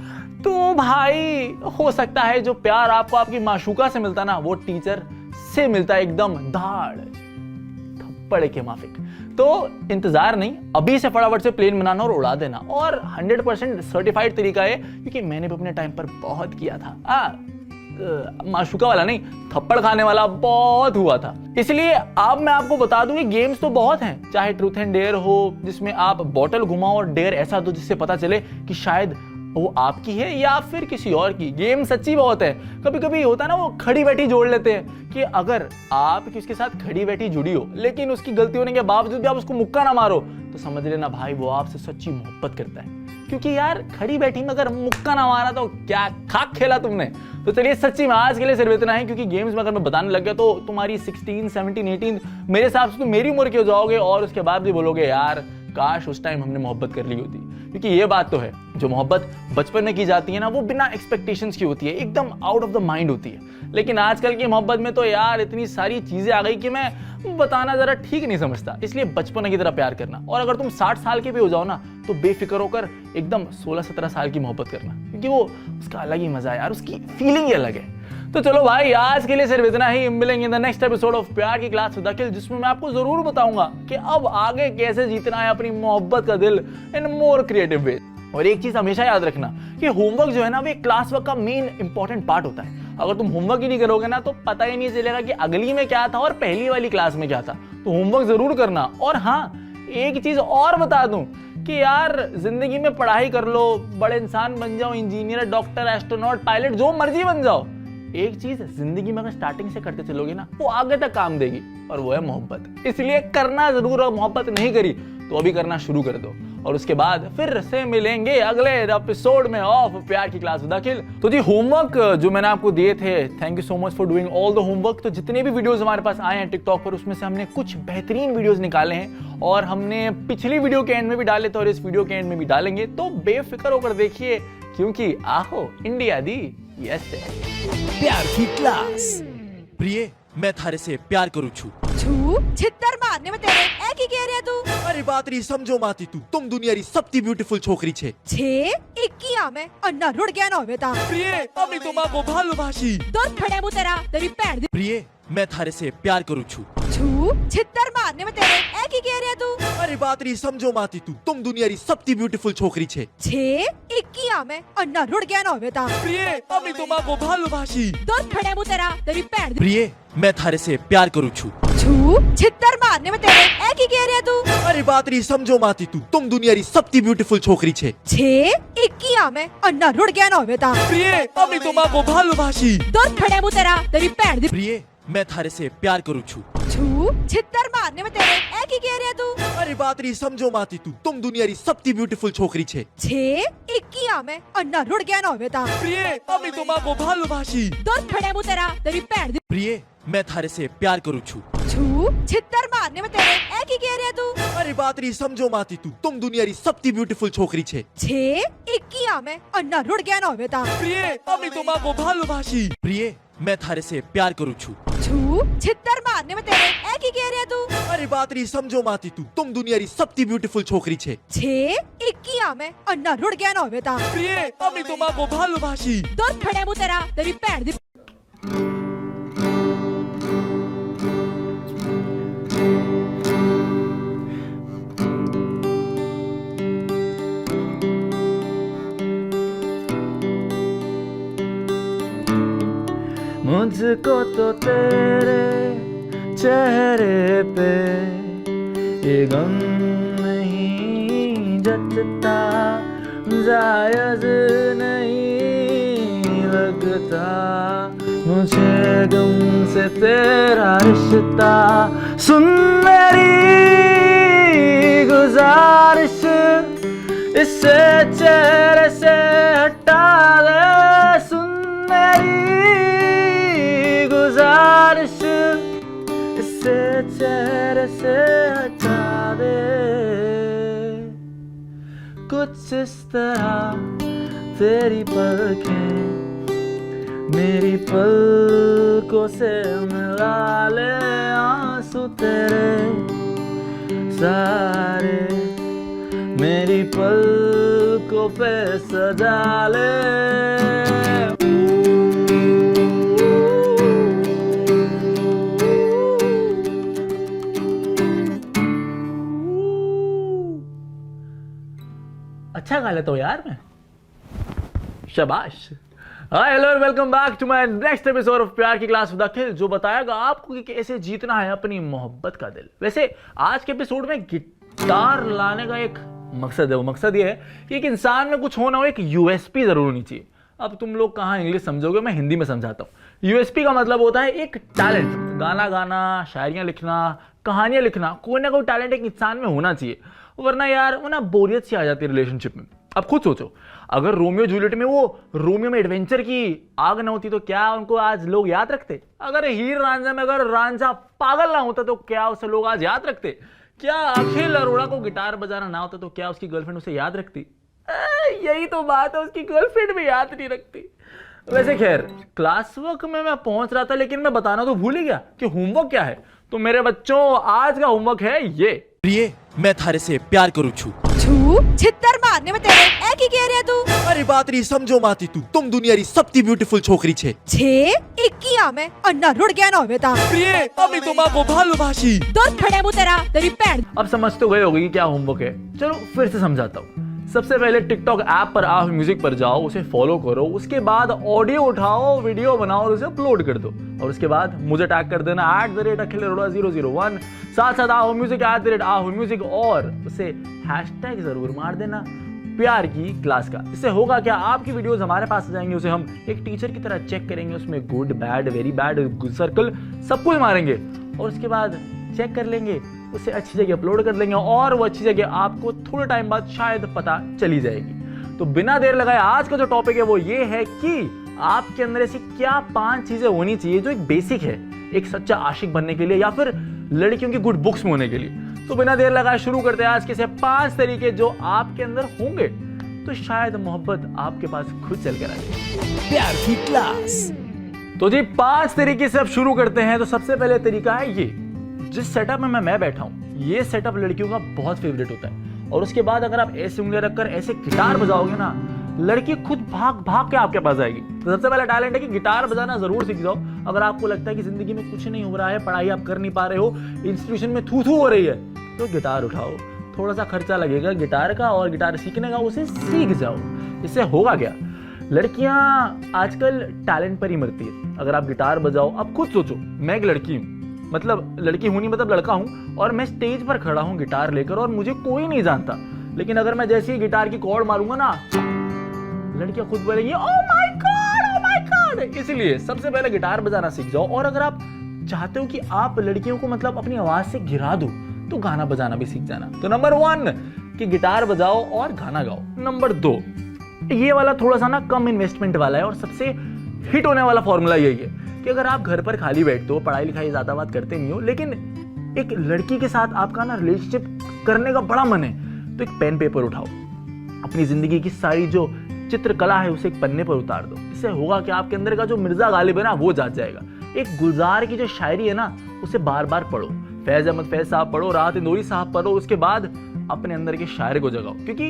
तो भाई हो सकता है जो प्यार आपको आपकी माशूका से मिलता ना वो टीचर से मिलता है, एकदम धाड़ थप्पड़ के माफिक। तो इंतजार नहीं, अभी से फटाफट से प्लेन बनाना और उड़ा देना। और 100% सर्टिफाइड तरीका है, क्योंकि मैंने भी अपने टाइम पर बहुत किया था। माशूका वाला नहीं, थप्पड़ खाने वाला बहुत हुआ था। इसलिए अब मैं आपको बता दूं कि गेम्स तो बहुत हैं, चाहे ट्रूथ एंड डेयर हो जिसमें आप बॉटल घुमाओ और डेयर ऐसा दो जिससे पता चले कि शायद वो आपकी है या फिर किसी और की। गेम सच्ची बहुत है। कभी कभी होता है ना, वो खड़ी बैठी जोड़ लेते हैं कि अगर आप उसके साथ खड़ी बैठी जुड़ी हो लेकिन उसकी गलती होने के बावजूद भी आप उसको मुक्का ना मारो तो समझ लेना भाई वो आपसे सच्ची मोहब्बत करता है। क्योंकि यार खड़ी बैठी में अगर मुक्का ना मारा तो क्या खाक खेला तुमने। तो चलिए सच्ची में आज के लिए सिर्फ इतना है, क्योंकि गेम्स में अगर मैं बताने लग गया तो तुम्हारी 16, 17, 18 मेरे हिसाब से तो मेरी उम्र के हो जाओगे और उसके बाद भी बोलोगे यार काश उस टाइम हमने मोहब्बत कर ली होती। क्योंकि ये बात तो है, जो मोहब्बत बचपन में की जाती है ना वो बिना एक्सपेक्टेशंस की होती है, एकदम आउट ऑफ द माइंड होती है। लेकिन आजकल की मोहब्बत में तो यार इतनी सारी चीजें आ गई कि मैं बताना जरा ठीक नहीं समझता। इसलिए बचपन की तरह प्यार करना, और अगर तुम 60 साल के भी हो जाओ ना तो बेफिक्र होकर एकदम 16-17 साल की मोहब्बत करना, क्योंकि वो उसका अलग ही मजा है यार, उसकी फीलिंग ही अलग है। तो चलो भाई आज के लिए सिर्फ इतना ही। मिलेंगे in the next episode of प्यार की क्लास विद अखिल, जिसमें मैं आपको जरूर बताऊंगा कि अब आगे कैसे जीतना है अपनी मोहब्बत का दिल इन मोर क्रिएटिव वे। और एक चीज हमेशा याद रखना कि होमवर्क जो है ना वो क्लास वर्क का मेन इंपॉर्टेंट पार्ट होता है। अगर तुम होमवर्क ही नहीं करोगे ना तो पता ही नहीं चलेगा कि अगली में क्या था और पहली वाली क्लास में क्या था। तो होमवर्क जरूर करना। और हाँ, एक चीज और बता दूं कि यार जिंदगी में पढ़ाई कर लो, बड़े इंसान बन जाओ, इंजीनियर, डॉक्टर, एस्ट्रोनॉट, पायलट, जो मर्जी बन जाओ, एक चीज जिंदगी में अगर स्टार्टिंग से करते चलोगे ना वो आगे तक काम देगी, और वो है मोहब्बत। इसलिए करना जरूर, और मोहब्बत नहीं करी तो अभी करना शुरू कर दो। और उसके बाद फिर से मिलेंगे अगले एपिसोड में ऑफ प्यार की क्लास विद अखिल। तो जी होमवर्क जो मैंने आपको दिए थे, thank you so much for doing all the homework. तो जितने भी वीडियोस हमारे पास आए हैं टिकटॉक पर, उसमें से हमने कुछ बेहतरीन वीडियोस निकाले हैं और हमने पिछली वीडियो के एंड में भी डाले थे और इस वीडियो के एंड में भी डालेंगे। तो बेफिक्र होकर देखिए, क्योंकि आहो इंडिया दी यस प्यार की क्लास। प्रिय मैं थारे से प्यार करू छू। छू छित्तर मारने में तेरे ए की कह रहा तू। अरे बात री समझो माती तू, तुम दुनिया री सबती ब्यूटीफुल छोकरी छे। छे 21 में अन्ना रुड़ गया ना होवे ता। प्रिय अमी तुम्हाको भालोबासी। दर्द खड़े मु तेरा तेरी भैन दी। प्रिय मैं थारे से प्यार करू छू। छू छित्तर मारने में तेरे ए की कह रहा तू। अरे बात री समझो माती तू, तुम दुनिया री सबती ब्यूटीफुल छोकरी छे। छे 21 में अन्ना रुड़ गया ना होवे ता। प्रिय अमी तुम्हाको भालोबासी। दर्द खड़े मु तेरा तेरी भैन दी। प्रिय मैं थारे से प्यार करू छू। छू छित्तर मारने में तेरे ए की कह रहा तू। अरे बात री समझो माती तू, तुम दुनिया री सबती ब्यूटीफुल छोकरी छे। छे 21 में अन्ना रुड़ गया ना होवे ता। प्रिय अमी तुम्हाको भालोबासी। दर्द खड़े मु तेरा तेरी भैन दी। प्रिय मैं थारे से प्यार करू छू। छू छित्तर मारने में तेरे ए की कह रहा तू। अरे बात री समझो माती तू, तुम दुनिया री सबती ब्यूटीफुल छोकरी छे। छे 21 में अन्ना रुड़ गया ना होवे ता। प्रिय अमी तुम्हाको भालोबासी। दर्द खड़े मु तेरा तेरी भैन दी। प्रिय मैं थारे से प्यार करू छू। छू छित्तर मारने में तेरे ए की कह रहा तू। अरे बात री समझो माती तू, तुम दुनिया री सबती ब्यूटीफुल छोकरी छे। छे 21 में अन्ना रुड़ गया ना होवे ता। प्रिय अमी तुम्हाको भालोबासी। प्रिय मैं थारे से प्यार करू छू। छू छित्तर मारने में तेरे ए की कह रहा तू। अरे बात री समझो माती तू, तुम दुनिया री सबती ब्यूटीफुल छोकरी छे। छे 21 में अन्ना रुड़ गया ना होवे ता। प्रिय अमी तुम्हाको भालोबासी। दर्द खड़े मु तेरा तेरी भैन दी। मुझको तो तेरे चेहरे पे ये गम नहीं जचता, जायज नहीं लगता मुझे गम से तेरा रिश्ता। सुन मेरी गुजारिश, इससे चेहरे से हटा दे। सुन मेरी गुजारिश, इससे चेहरे से हटा दे। कुछ इस तरह तेरी पलकें मेरी पलकों से मिला ले। आंसू तेरे सारे मेरी पलकों पे सजा ले। अच्छा गा लेता हूँ यार मैं, शाबाश। Hi hello welcome back to my next episode of प्यार की क्लास विद अखिल, जो बताएगा आपको कि कैसे जीतना है अपनी मोहब्बत का दिल। वैसे आज के एपिसोड में गिटार लाने का एक मकसद है वो मकसद ये है कि एक इंसान में कुछ होना हो, एक यूएसपी जरूर होनी चाहिए। अब तुम लोग कहाँ इंग्लिश समझोगे, मैं हिंदी में समझाता हूँ। यूएसपी का मतलब होता है एक टैलेंट, गाना गाना, शायरियाँ लिखना, कहानियाँ लिखना, कोई ना कोई टैलेंट एक इंसान में होना चाहिए, वरना यार वो ना बोरियत सी आ जाती है रिलेशनशिप में। अब खुद सोचो, अगर रोमियो जूलियट में वो रोमियो में एडवेंचर की आग ना होती तो क्या उनको आज लोग याद रखते? अगर हीर रांझा में अगर रांझा पागल ना होता तो क्या उसे लोग आज याद रखते? क्या अखिल अरोड़ा को गिटार बजाना ना होता तो क्या उसकी गर्लफ्रेंड उसे याद रखती? यही तो बात है, उसकी गर्लफ्रेंड भी याद नहीं रखती। वैसे खैर, क्लास वर्क में मैं पहुंच रहा था, लेकिन मैं बताना तो भूल ही गया कि होमवर्क क्या है। तो मेरे बच्चों, आज का होमवर्क है ये। प्रिय, मैं थारे से प्यार करूं छू। छू छितर मारने में तेरे ए की कह रहा तू? अरे बात री समझो माती तू, तुम दुनिया री सबती ब्यूटीफुल छोकरी छे। छे इक्किया में अन्ना रुड़ गया ना होवे ता। प्रिय, अम्मी तुम्हाको भालोबाशी। दो खड़े मुंह तेरा तेरी भैन। अब समझ तो गए होगे कि क्या होमवर्क है। चलो फिर से समझाता हूँ। सबसे पहले टिकटॉक ऐप पर आओ, म्यूजिक पर जाओ, उसे फॉलो करो, उसके बाद ऑडियो उठाओ, वीडियो बनाओ और उसे अपलोड कर दो, और उसके बाद मुझे टैग कर देना @akhil001, साथ साथ आओ म्यूजिक @आओ म्यूजिक, और उसे हैशटैग जरूर मार देना प्यार की क्लास का। इससे होगा क्या, आपकी वीडियोस हमारे पास आ जाएंगे, उसे हम एक टीचर की तरह चेक करेंगे, उसमें good bad very bad good circle सब कुछ मारेंगे, और उसके बाद चेक कर लेंगे, उसे अच्छी जगह अपलोड कर देंगे, और वो अच्छी जगह आपको थोड़े टाइम बाद शायद पता चली जाएगी। तो बिना देर लगाए आज का जो टॉपिक है वो ये है कि आपके अंदर ऐसी क्या 5 चीजें होनी चाहिए जो एक बेसिक है एक सच्चा आशिक बनने के लिए, या फिर लड़कियों की गुड बुक्स में होने के लिए। तो बिना देर लगाए शुरू करते हैं आज के से 5 तरीके जो आपके अंदर होंगे तो शायद मोहब्बत आपके पास खुद चल कर आए। प्यार की क्लास। तो जी 5 तरीके से अब शुरू करते हैं। तो सबसे पहले तरीका है ये, जिस सेटअप में मैं बैठा हूं, ये सेटअप लड़कियों का बहुत फेवरेट होता है, और उसके बाद अगर आप ऐसे उंगलियां रखकर ऐसे गिटार बजाओगे ना, लड़की खुद भाग भाग के आपके पास आएगी। तो सबसे पहला टैलेंट है कि गिटार बजाना जरूर सीख जाओ। अगर आपको लगता है कि जिंदगी में कुछ नहीं हो रहा है, पढ़ाई आप कर नहीं पा रहे हो, इंस्टीट्यूशन में थू थू हो रही है, तो गिटार उठाओ। थोड़ा सा खर्चा लगेगा गिटार का और गिटार सीखने का, उसे सीख जाओ। इससे होगा क्या, लड़कियां आजकल टैलेंट पर ही मरती है। अगर आप गिटार बजाओ, अब खुद सोचो, मैं एक लड़की हूं, मतलब लड़की हूं नहीं मतलब लड़का हूं, और मैं स्टेज पर खड़ा हूं गिटार लेकर और मुझे कोई नहीं जानता, लेकिन अगर मैं जैसे ही गिटार की कॉर्ड मारूंगा ना, लड़कियां खुद बोलेंगी ओह माय गॉड। इसलिए सबसे पहले गिटार बजाना सीख जाओ। और अगर आप चाहते हो कि आप लड़कियों को मतलब अपनी आवाज से गिरा दो, तो गाना बजाना भी सीख जाना। तो नंबर 1 कि गिटार बजाओ और गाना गाओ। नंबर 2, ये वाला थोड़ा सा ना कम इन्वेस्टमेंट वाला है, और सबसे हिट होने वाला फॉर्मूला यही है कि अगर आप घर पर खाली बैठते हो, पढ़ाई लिखाई ज्यादा बात करते नहीं हो, लेकिन एक लड़की के साथ आपका ना रिलेशनशिप करने का बड़ा मन है, तो एक पेन पेपर उठाओ, अपनी जिंदगी की सारी जो चित्रकला है उसे एक पन्ने पर उतार दो। इससे होगा कि आपके अंदर का जो मिर्जा गालिब है ना, वो जाग जाएगा। एक गुलजार की जो शायरी है ना, उसे बार बार पढ़ो, फैज अहमद फैज साहब पढ़ो, राहत इंदौरी साहब पढ़ो, उसके बाद अपने अंदर के शायर को जगाओ। क्योंकि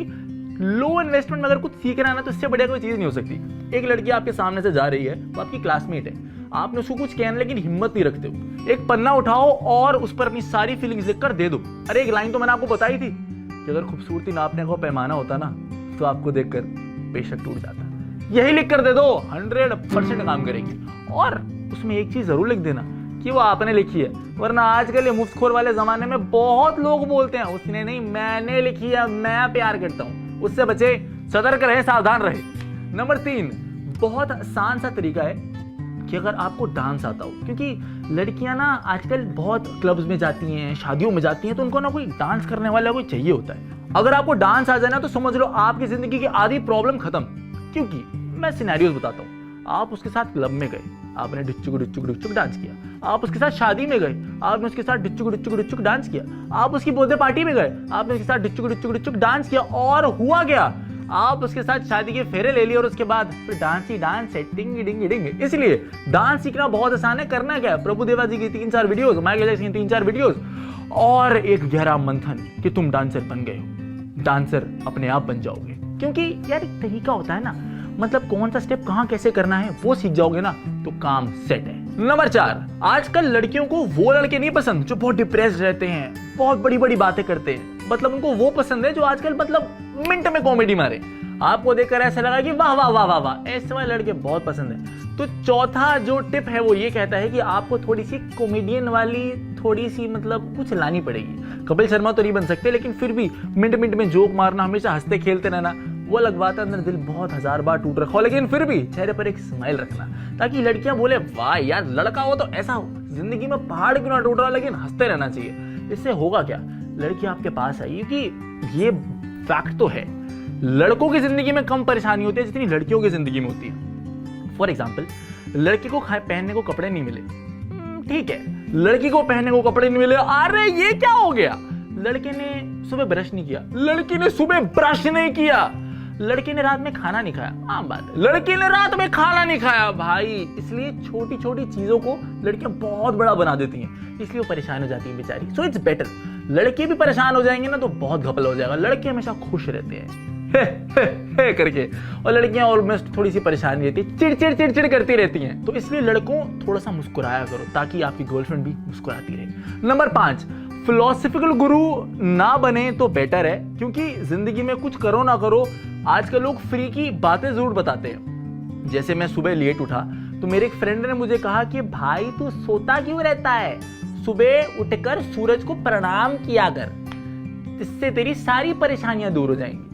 लो इन्वेस्टमेंट में अगर कुछ सीखना है ना, तो इससे बढ़िया कोई चीज नहीं हो सकती। एक लड़की आपके सामने से जा रही है, वो आपकी क्लासमेट है, आपने उसको कुछ कहना लेकिन हिम्मत नहीं रखते हो, एक पन्ना उठाओ और उस पर अपनी सारी फीलिंग्स लिखकर दे दो। अरे एक लाइन तो मैंने आपको बताई थी कि अगर खूबसूरती नापने का पैमाना होता ना, तो आपको देखकर बेशक टूट जाता। यही लिख कर दे दो, 100% काम करेंगे। और उसमें एक चीज जरूर लिख देना कि वो आपने लिखी है, वरना आजकल ये मुफ्तखोर वाले जमाने में बहुत लोग बोलते हैं उसने नहीं मैंने लिखी है, मैं प्यार करता हूं। उससे बचे, सतर्क रहे, सावधान रहे। नंबर 3, बहुत आसान सा तरीका है कि अगर आपको डांस आता हो, क्योंकि लड़कियां ना आजकल बहुत क्लब्स में जाती हैं, शादियों में जाती हैं, तो उनको ना कोई डांस करने वाला कोई चाहिए होता है। अगर आपको डांस आ जाए ना, तो समझ लो आपकी जिंदगी की आधी प्रॉब्लम खत्म। क्योंकि मैं सिनेरियोस बताता हूँ। आप उसके साथ क्लब में गए, आपने डिच्चुक डिच्चुक डिच्चुक डांस किया। आप उसके साथ शादी में गए, आपने उसके साथ डिच्चुक डिच्चुक डिच्चुक डांस किया। आप उसकी बर्थडे पार्टी में गए, आपने उसके साथ डिच्चुक डिच्चुक डिच्चुक डांस किया। और हुआ क्या, आप उसके साथ शादी के फेरे ले लिए, और उसके बाद फिर डांस ही डांस है, टिंग डिंग डिंग। इसलिए डांस सीखना बहुत आसान है। करना क्या है, प्रभु देवा जी की 3-4 वीडियोस, माइकल जैक्सन की 3-4 वीडियोस, और एक गहरा मंथन कि तुम डांसर बन गए हो, डांसर अपने आप बन जाओगे। क्योंकि यार एक तरीका होता है ना, मतलब कौन सा स्टेप कहां कैसे करना है, वो सीख जाओगे ना, तो काम सेट है। नंबर 4, आजकल लड़कियों को वो लड़के नहीं पसंद जो बहुत डिप्रेस्ड रहते हैं, बहुत बड़ी बड़ी बातें करते हैं। मतलब उनको वो पसंद है जो आजकल मतलब मिनट में कॉमेडी मारे। आपको देखकर ऐसा लगा कि वाह वाह वाह वाह वाह, ऐसे वाले लड़के बहुत पसंद है। तो चौथा जो टिप है वो ये कहता है कि आपको थोड़ी सी कॉमेडियन वाली, थोड़ी सी मतलब कुछ लानी पड़ेगी। कपिल शर्मा तो नहीं बन सकते, लेकिन फिर भी मिनट मिनट में जोक मारना, हमेशा हंसते खेलते रहना, वो अलग बात है। अंदर दिल बहुत 1000 बार टूट रखा हो, लेकिन फिर भी चेहरे पर एक स्माइल रखना, ताकि लड़कियां बोले वाह यार लड़का हो तो ऐसा हो, जिंदगी में पहाड़ क्यों ना टूट रहा, लेकिन हंसते रहना चाहिए। इससे होगा क्या, लड़की आपके पास आई, क्योंकि ये फैक्ट तो है, लड़कों की जिंदगी में कम परेशानी होती है जितनी लड़कियों की जिंदगी में होती है। फॉर एग्जाम्पल, लड़की को पहनने को कपड़े नहीं मिले, ठीक है, लड़की को पहनने को कपड़े नहीं मिले, अरे ये क्या हो गया, लड़के ने सुबह ब्रश नहीं किया, लड़की ने सुबह ब्रश नहीं किया, लड़के ने रात में खाना नहीं खाया, आम बात है, लड़के ने रात में खाना नहीं खाया भाई। इसलिए छोटी छोटी चीजों को लड़कियां बहुत बड़ा बना देती हैं, इसलिए वो परेशान हो जाती हैं बेचारी। सो इट्स बेटर, लड़के भी परेशान हो जाएंगे ना तो बहुत घपला हो जाएगा। लड़के हमेशा खुश रहते हैं हे करके, और लड़कियां ऑलमोस्ट थोड़ी सी परेशान रहती है, चिड़चिड़ चिड़चिड़ करती रहती हैं। तो इसलिए लड़कों थोड़ा सा मुस्कुराया करो, ताकि आपकी गर्लफ्रेंड भी मुस्कुराती रहे। नंबर 5, फिलोसफिकल गुरु ना बने तो बेटर है, क्योंकि जिंदगी में कुछ करो ना करो, आजकल लोग फ्री की बातें जरूर बताते हैं। जैसे मैं सुबह लेट उठा तो मेरे एक फ्रेंड ने मुझे कहा कि भाई तू सोता क्यों रहता है, सुबह उठकर सूरज को प्रणाम किया कर, इससे तेरी सारी परेशानियां दूर हो जाएंगी।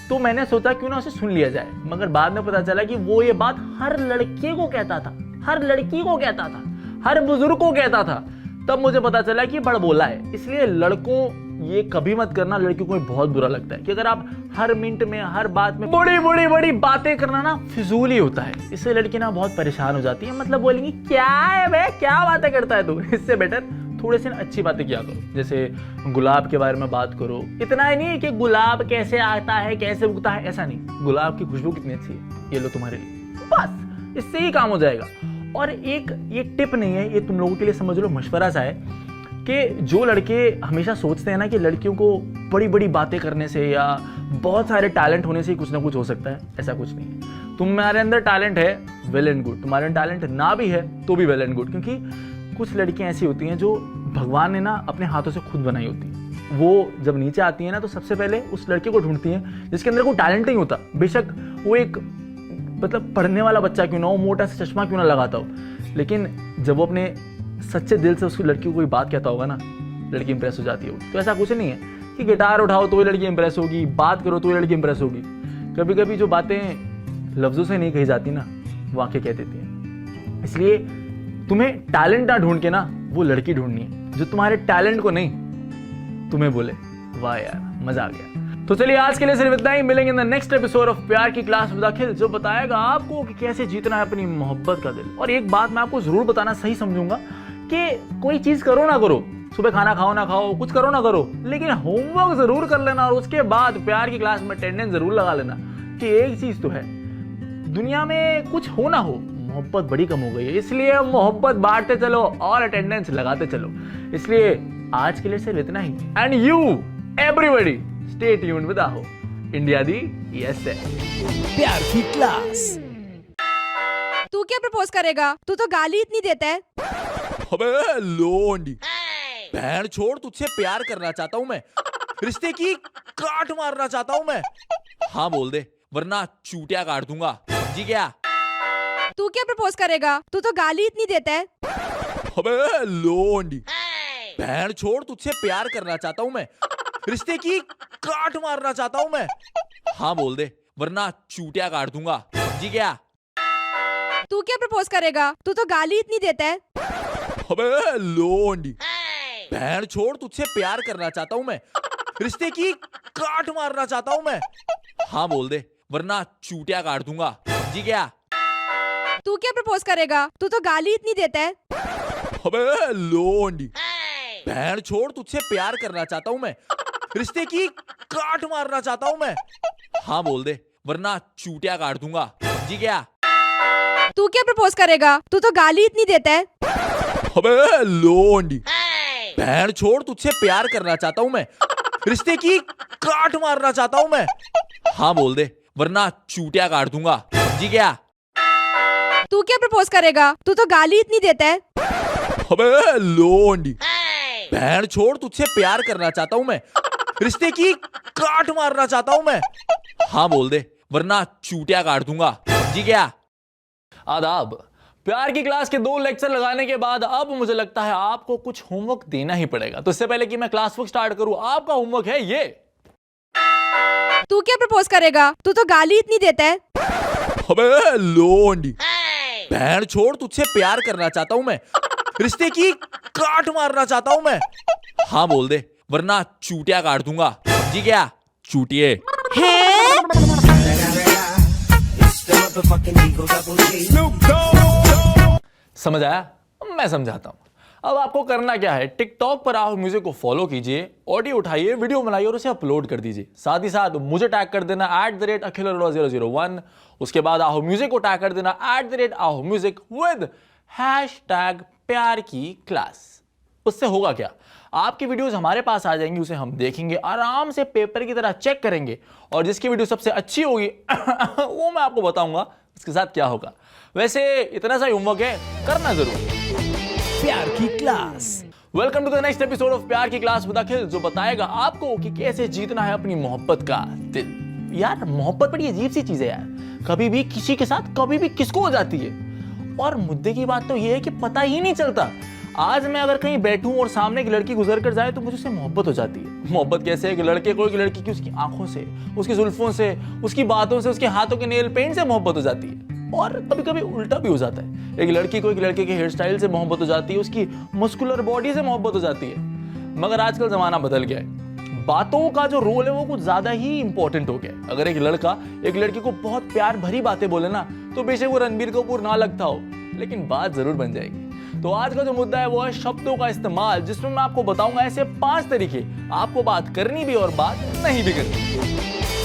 तो मैंने सोचा क्यों ना उसे सुन लिया जाए, मगर बाद में पता चला कि वो ये बात हर लड़के को कहता था, हर लड़की को कहता था, हर बुजुर्ग को कहता था। तब मुझे पता चला कि बड़ बोला है। इसलिए लड़कों ये कभी मत करना, लड़कियों को बहुत बुरा लगता है कि अगर आप हर मिनट में हर बात में बड़ी बातें करना ना फिजूल ही होता है। इससे लड़की ना बहुत परेशान हो जाती है, मतलब बोलेंगी क्या है बे, क्या बातें करता है तू। इससे बेटर थोड़े से अच्छी बातें किया करो, जैसे गुलाब के बारे में बात करो। इतना ही नहीं कि गुलाब कैसे आता है कैसे उगता है, ऐसा नहीं, गुलाब की खुशबू कितनी अच्छी है, ये लो तुम्हारे लिए, बस इससे ही काम हो जाएगा। और एक ये टिप नहीं है, ये तुम लोगों के लिए समझ लो मशवरा सा है, कि जो लड़के हमेशा सोचते हैं ना कि लड़कियों को बड़ी बड़ी बातें करने से या बहुत सारे टैलेंट होने से ही कुछ ना कुछ हो सकता है, ऐसा कुछ नहीं है। तुम्हारे अंदर टैलेंट है, वेल एंड गुड, तुम्हारे टैलेंट ना भी है तो भी वेल एंड गुड, क्योंकि कुछ लड़कियां ऐसी होती हैं जो भगवान ने ना अपने हाथों से खुद बनाई होती हैं। वो जब नीचे आती है ना तो सबसे पहले उस लड़के को ढूंढती हैं जिसके अंदर कोई टैलेंट नहीं होता, बेशक वो एक मतलब पढ़ने वाला बच्चा क्यों ना हो, मोटा सा चश्मा क्यों ना लगाता हो, लेकिन जब वो अपने सच्चे दिल से उसकी लड़की को कोई बात कहता होगा ना, लड़की इंप्रेस हो जाती है। तो ऐसा कुछ नहीं है कि गिटार उठाओ तो ही लड़की इंप्रेस होगी, बात करो तो ही लड़की इंप्रेस होगी। कभी कभी जो बातें लफ्जों से नहीं कही जाती ना, वो आंखें कह देती हैं। इसलिए तुम्हें टैलेंट ना ढूंढ के ना वो लड़की ढूंढनी है जो तुम्हारे टैलेंट को नहीं तुम्हें बोले वाह यार मजा आ गया। तो चलिए आज के लिए सिर्फ इतना ही, मिलेंगे in the next episode of प्यार की क्लास विद अखिल, जो बताएगा आपको कि कैसे जीतना है अपनी मोहब्बत का दिल। और एक बात मैं आपको जरूर बताना सही समझूंगा कि कोई चीज करो ना करो, सुबह खाना खाओ ना खाओ, कुछ करो ना करो, लेकिन होमवर्क जरूर कर लेना, और उसके बाद प्यार की क्लास में अटेंडेंस जरूर लगा लेना। कि एक चीज तो है, दुनिया में कुछ हो ना हो, मोहब्बत बड़ी कम हो गई है, इसलिए मोहब्बत बांटते चलो और अटेंडेंस लगाते चलो। इसलिए आज के लिए सिर्फ इतना ही, and you everybody stay tuned with आहो इंडिया दी यस है। प्यार की क्लास। तू क्या प्रपोज करेगा, तू तो गाली इतनी देता है। अबे लोंडी, बहन छोड़, तुझसे प्यार करना चाहता हूँ मैं, रिश्ते की काट मारना चाहता हूँ मैं। हाँ बोल दे, वरना चूटिया काट दूंगा, जी क्या? तू क्या प्रपोज करेगा, तू तो गाली इतनी देता है। अबे लोंडी, बहन छोड़, तुझसे प्यार करना चाहता हूँ मैं, रिश्ते की काट मारना चाहता हूँ मैं। हाँ बोल दे, वरना चूटिया काट दूंगा, जी क्या? तू क्या प्रपोज करेगा, तू तो गाली इतनी देता है। अबे लोंडी, बहन छोड़, तुझसे प्यार करना चाहता हूँ मैं, रिश्ते की काट मारना चाहता हूँ मैं। हाँ बोल दे, वरना चूटिया काट दूंगा, जी क्या? तू क्या प्रपोज करेगा, तू तो गाली इतनी देता है। अबे लोंडी, बहन छोड़, तुझसे प्यार करना चाहता हूँ मैं, रिश्ते की काट मारना चाहता हूँ मैं। हाँ बोल दे, वरना चूटिया काट दूंगा, जी क्या? तू क्या प्रपोज करेगा, तू तो गाली इतनी देता है। अबे लोंडी, बहन छोड़, तुझसे प्यार करना चाहता हूँ मैं, रिश्ते की काट मारना चाहता हूँ मैं। हाँ बोल दे, वरना चूटिया काट दूंगा, जी क्या? तू क्या प्रपोज करेगा, तू तो गाली इतनी देता है। अबे लोंडी, बहन छोड़, तुझसे प्यार करना चाहता हूँ मैं, रिश्ते की काट मारना चाहता हूँ मैं। हाँ बोल दे, वरना चूटिया काट दूंगा, जी क्या? आदाब, प्यार की क्लास के 2 लेक्चर लगाने के बाद अब मुझे लगता है आपको कुछ होमवर्क देना ही पड़ेगा। तो इससे पहले कि मैं क्लास वर्क स्टार्ट करूं, आपका होमवर्क है ये। तू क्या प्रपोज करेगा? तू तो गाली इतनी देता है। अबे लोंडी, बहन छोड़, तुझसे प्यार करना चाहता हूं मैं, रिश्ते की काट मारना चाहता हूं मैं। हाँ बोल दे, वरना चूटिया काट दूंगा, समझी क्या? चूटिए। समझ आया? मैं समझाता हूं। अब आपको करना क्या है, टिकटॉक पर आओ म्यूजिक को फॉलो कीजिए, ऑडियो उठाइए, वीडियो बनाइए और उसे अपलोड कर दीजिए। साथ ही साथ मुझे टैग कर देना @akhil001। उसके बाद आओ म्यूजिक को टैग कर देना @ahomusic विद हैशटैग प्यार की क्लास। उससे होगा क्या, आपकी वीडियोस हमारे पास आ जाएंगी, उसे हम देखेंगे, आराम से पेपर की तरह चेक करेंगे और जिसकी वीडियो सबसे अच्छी होगी वो मैं आपको बताऊंगा उसके साथ क्या होगा। वैसे इतना सा होमवर्क है, करना जरूर। प्यार की class. Welcome to the next episode of प्यार की क्लास विद अखिल, जो बताएगा आपको कि कैसे जीतना है अपनी मोहब्बत का दिल। यार मोहब्बत बड़ी अजीब सी चीज है यार, कभी भी किसी के साथ कभी भी किसको हो जाती है। और मुद्दे की बात तो ये है कि पता ही नहीं चलता। आज मैं अगर कहीं बैठूं और सामने एक लड़की गुजर कर जाए तो मुझे उससे मोहब्बत हो जाती है। मोहब्बत कैसे है कि लड़के को एक लड़की की उसकी आंखों से, उसकी जुल्फों से, उसकी बातों से, उसके हाथों के नेल पेंट से मोहब्बत हो जाती है। और कभी कभी उल्टा भी हो जाता है, एक लड़की को एक लड़के के हेयर स्टाइल से मोहब्बत हो जाती है, उसकी मस्कुलर बॉडी से मोहब्बत हो जाती है। मगर आजकल जमाना बदल गया है, बातों का जो रोल है वो कुछ ज्यादा ही इंपॉर्टेंट हो गया है। अगर एक लड़का एक लड़की को बहुत प्यार भरी बातें बोले ना, तो बेशक वो रणबीर कपूर ना लगता हो, लेकिन बात जरूर बन जाएगी। तो आज का जो मुद्दा है वो है शब्दों का इस्तेमाल, जिसमें मैं आपको बताऊंगा ऐसे 5 तरीके आपको बात करनी भी और बात नहीं भी करनी।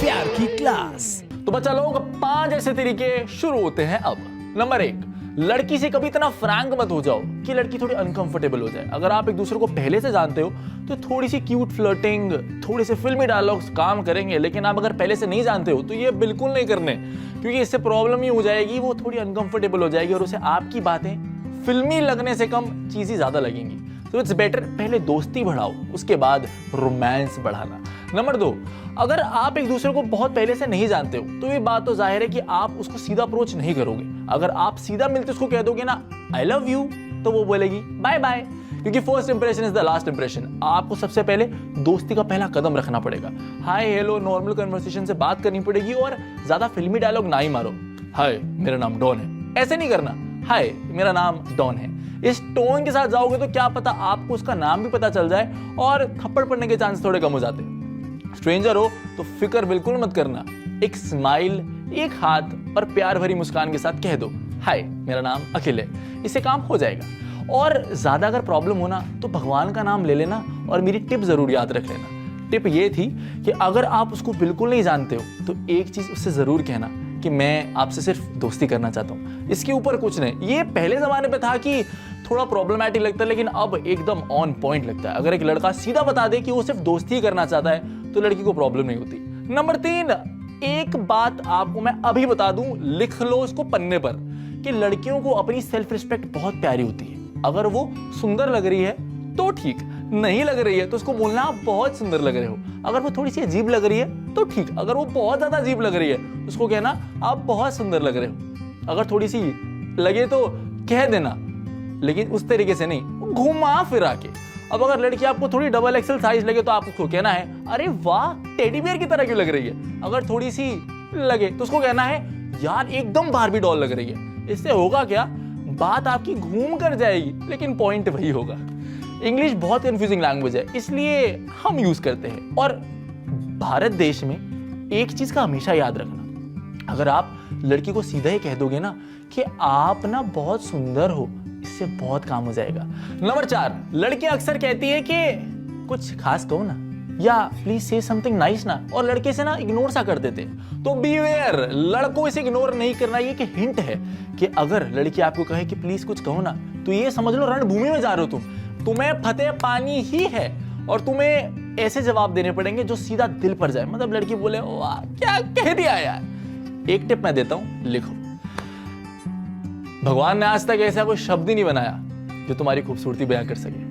प्यार की क्लास। तो बच्चा लोग 5 ऐसे तरीके शुरू होते हैं अब। नंबर 1, लड़की से कभी इतना फ्रैंक मत हो जाओ कि लड़की थोड़ी अनकंफर्टेबल हो जाए। अगर आप एक दूसरे को पहले से जानते हो तो थोड़ी सी क्यूट फ्लर्टिंग, थोड़े से फिल्मी डायलॉग्स काम करेंगे, लेकिन आप अगर पहले से नहीं जानते हो तो ये बिल्कुल नहीं करने, क्योंकि इससे प्रॉब्लम ही हो जाएगी, वो थोड़ी अनकंफर्टेबल हो जाएगी और उसे आपकी बातें फिल्मी लगने से कम चीजें ज्यादा लगेंगी। तो इट्स बेटर पहले दोस्ती बढ़ाओ, उसके बाद रोमांस बढ़ाना। नंबर 2, अगर आप एक दूसरे को बहुत पहले से नहीं जानते हो तो ये बात तो जाहिर है कि आप उसको सीधा अप्रोच नहीं करोगे। अगर आप सीधा मिलते उसको कह दोगे ना आई लव यू, तो वो बोलेगी बाय बाय, क्योंकि first impression is the last impression. आपको सबसे पहले दोस्ती का पहला कदम रखना पड़ेगा। हाय हेलो नॉर्मल कन्वर्सेशन से बात करनी पड़ेगी और ज्यादा फिल्मी डायलॉग ना ही मारो। हाय मेरा नाम डॉन है, ऐसे नहीं करना, हाय मेरा नाम डॉन है। इस टोन के साथ जाओगे तो क्या पता आपको उसका नाम भी पता चल जाए और थप्पड़ पड़ने के चांस थोड़े कम हो जाते हैं। स्ट्रेंजर हो तो फिक्र बिल्कुल मत करना, एक स्माइल, एक हाथ और प्यार भरी मुस्कान के साथ कह दो हाय मेरा नाम अखिल है, इससे काम हो जाएगा। और ज्यादा अगर प्रॉब्लम हो ना तो भगवान का नाम ले लेना और मेरी टिप जरूर याद रख लेना। टिप ये थी कि अगर आप उसको बिल्कुल नहीं जानते हो तो एक चीज उससे जरूर कहना कि मैं आपसे सिर्फ दोस्ती करना चाहता हूँ, इसके ऊपर कुछ नहीं। ये पहले जमाने पे था कि थोड़ा प्रॉब्लमैटिक लगता है, लेकिन अब एकदम ऑन पॉइंट लगता है। अगर एक लड़का सीधा बता दे कि वो सिर्फ दोस्ती करना चाहता है तो लड़की को प्रॉब्लम नहीं होती। नंबर 3, एक बात आपको मैं अभी बता दूं, लिख लो उसको पन्ने पर, कि लड़कियों को अपनी सेल्फ रिस्पेक्ट बहुत प्यारी होती है। अगर वो सुंदर लग रही है तो ठीक, नहीं लग रही है तो उसको बोलना आप बहुत सुंदर लग रहे हो। अगर वो थोड़ी सी अजीब लग रही है तो ठीक, अगर वो बहुत ज्यादा अजीब लग रही है उसको कहना आप बहुत सुंदर लग रहे हो। अगर थोड़ी सी लगे तो कह देना, लेकिन उस तरीके से नहीं, घुमा फिरा के। अब अगर लड़की आपको थोड़ी डबल एक्सेल साइज लगे तो आपको कहना है अरे वाह टेडी बियर की तरह क्यों लग रही है। अगर थोड़ी सी लगे तो उसको कहना है यार एकदम बारबी डॉल लग रही है। इससे होगा क्या, बात आपकी घूम कर जाएगी लेकिन पॉइंट वही होगा। इंग्लिश बहुत कंफ्यूजिंग लैंग्वेज है, इसलिए हम यूज करते हैं। और भारत देश में एक चीज का हमेशा याद रखना, अगर आप लड़की को सीधा ही कह दोगे ना कि आप ना बहुत सुंदर हो, इससे बहुत काम हो जाएगा। नंबर 4, लड़कियां अक्सर कहती है कि कुछ खास कहो ना, या प्लीज से समथिंग नाइस ना, और लड़के से ना इग्नोर सा कर देते हैं। तो बीवेयर, लड़कों इसे इग्नोर नहीं करना। ये कि हिंट है कि अगर लड़की आपको कहे कि प्लीज कुछ कहो ना, तो ये समझ लो रणभूमि में जा रहे हो तुम्हें फतेह पानी ही है और तुम्हें ऐसे जवाब देने पड़ेंगे जो सीधा दिल पर जाए। मतलब लड़की बोले वाह क्या कह दिया यार। एक टिप मैं देता हूं, लिखो, भगवान ने आज तक ऐसा कोई शब्द ही नहीं बनाया जो तुम्हारी खूबसूरती बयां कर सके।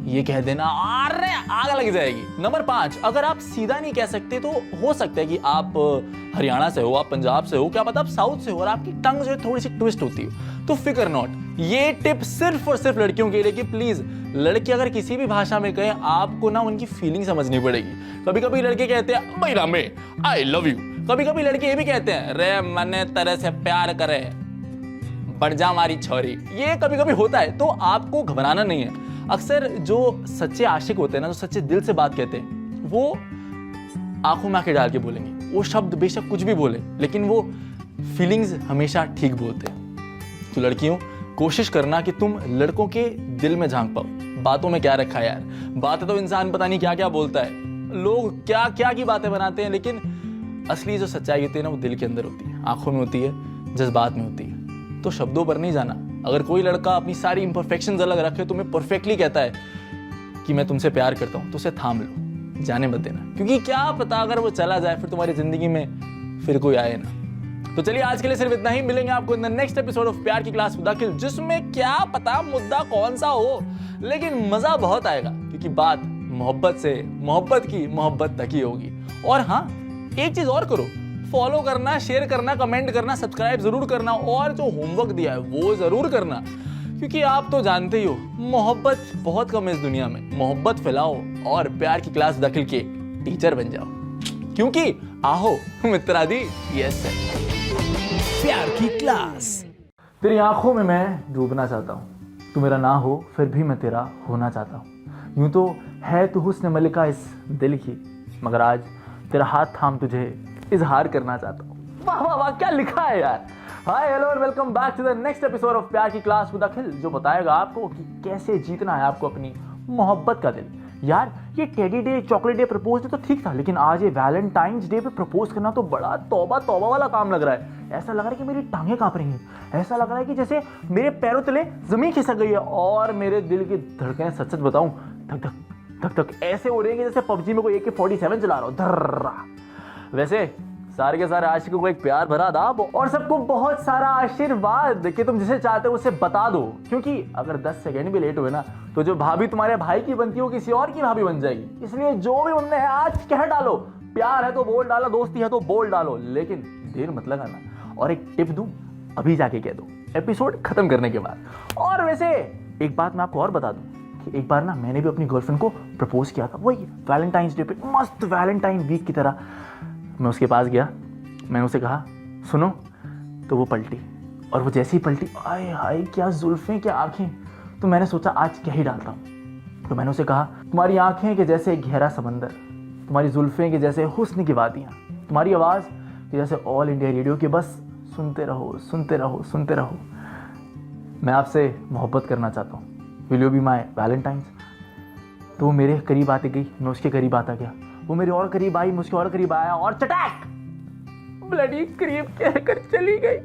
ये कह देना अरे आग लग जाएगी। नंबर 5, अगर आप सीधा नहीं कह सकते तो हो सकता है कि आप हरियाणा से हो, आप पंजाब से हो, क्या पता आप साउथ से हो और आपकी टंग जो है थोड़ी सी ट्विस्ट होती है, तो फिकर नॉट, ये टिप सिर्फ और सिर्फ लड़कियों के लिए कि प्लीज लड़की अगर किसी भी भाषा में कहे आपको ना उनकी फीलिंग समझनी पड़ेगी। कभी कभी लड़के कहते हैं भैया मैं आई लव यू, कभी कभी लड़के ये भी कहते हैं रे मने तरह से प्यार करे बढ़ जा हमारी छोरी। ये कभी कभी होता है, तो आपको घबराना नहीं है। अक्सर जो सच्चे आशिक होते हैं ना, जो सच्चे दिल से बात कहते हैं, वो आंखों में आंखें डाल के बोलेंगे। वो शब्द बेशक कुछ भी बोले, लेकिन वो फीलिंग्स हमेशा ठीक बोलते हैं। तो लड़कियों, कोशिश करना कि तुम लड़कों के दिल में झांक पाओ। बातों में क्या रखा है यार, बातें तो इंसान पता नहीं क्या क्या बोलता है, लोग क्या क्या की बातें बनाते हैं, लेकिन असली जो सच्चाई होती है ना, वो दिल के अंदर होती है, आंखों में होती है, जज्बात में होती है। तो शब्दों पर नहीं जाना। अगर कोई लड़का अपनी सारी इंपरफेक्शंस अलग रखे, तुम्हें परफेक्टली कहता है कि मैं तुमसे प्यार करता हूं, तो उसे थाम लो, जाने मत देना, क्योंकि क्या पता अगर वो चला जाए फिर तुम्हारी जिंदगी में फिर कोई आए ना। तो चलिए आज के लिए सिर्फ इतना ही, मिलेंगे आपको in the next episode of प्यार की क्लास विद अखिल, जिसमें क्या पता मुद्दा कौन सा हो, लेकिन मजा बहुत आएगा, क्योंकि बात मोहब्बत से, मोहब्बत की मोहब्बत तक ही होगी। और हाँ, एक चीज और करो, फॉलो करना, शेयर करना, कमेंट करना, सब्सक्राइब जरूर करना, और जो होमवर्क दिया है वो जरूर करना, क्योंकि आप तो जानते ही हो मोहब्बत बहुत कम है इस दुनिया में। मोहब्बत फैलाओ और प्यार की क्लास दाखिल के टीचर बन जाओ, क्योंकि आहो मित्रादि यस सर। प्यार की क्लास। तेरी आंखों में मैं डूबना चाहता हूँ, तू मेरा ना हो फिर भी मैं तेरा होना चाहता हूँ। यूं तो है तू हुस्न मलिका इस दिल की, मगर आज तेरा हाथ थाम तुझे इजहार करना चाहता हूँ। वाह वाह वाह, क्या लिखा है यार। Hi hello and welcome back to the next episode of प्यार की क्लास विद अखिल, जो बताएगा आपको कि कैसे जीतना है आपको अपनी मोहब्बत का दिल। यार ये teddy day, chocolate day, propose day तो ठीक था, लेकिन आज ये वैलेंटाइंस डे पे प्रपोज करना तो बड़ा तौबा तौबा वाला काम लग रहा है। ऐसा लग रहा है कि मेरी टांगें कांप रही हैं, ऐसा लग रहा है कि जैसे मेरे पैरों तले जमीन खिसक गई है, और मेरे दिल की धड़कनें सच सच बताऊं धक धक धक धक ऐसे हो रही है जैसे पबजी में कोई AK-47 चला रहा हो धर्रा। वैसे सारे के सारे आशिकों को एक प्यार भरा आदाब और सबको बहुत सारा आशीर्वाद कि तुम जिसे चाहते हो उसे बता दो, क्योंकि अगर 10 सेकंड भी लेट हुए ना तो जो भाभी तुम्हारे भाई की बनती है वो किसी और की भाभी बन जाएगी। इसलिए जो भी उनने है आज कह डालो, प्यार है तो बोल डालो, दोस्ती है तो बोल डालो, लेकिन देर मत लगाना। और एक टिप दूं, अभी जाके कह दो एपिसोड खत्म करने के बाद। और वैसे एक बात मैं आपको और बता दूं कि एक बार ना मैंने भी अपनी गर्लफ्रेंड को प्रपोज किया था, वही वैलेंटाइंस डे पे, मस्त वैलेंटाइन वीक की तरह। मैं उसके पास गया, मैंने उसे कहा सुनो, तो वो पलटी, और वो जैसे ही पलटी, आए हाय क्या जुल्फें, क्या आंखें। तो मैंने सोचा आज क्या ही डालता हूँ। तो मैंने उसे कहा तुम्हारी आंखें के जैसे गहरा समंदर, तुम्हारी जुल्फें के जैसे हुस्न की वादियाँ, तुम्हारी आवाज़ के जैसे ऑल इंडिया रेडियो के, बस सुनते रहो सुनते रहो सुनते रहो। मैं आपसे मोहब्बत करना चाहता हूँ, will you be my Valentine's. तो वो मेरे करीब आती गई, मैं उसके करीब आता गया, वो मेरे और करीब आई, मैं उसके और करीब आया, और चटैक ब्लडी करीब कहकर चली गई।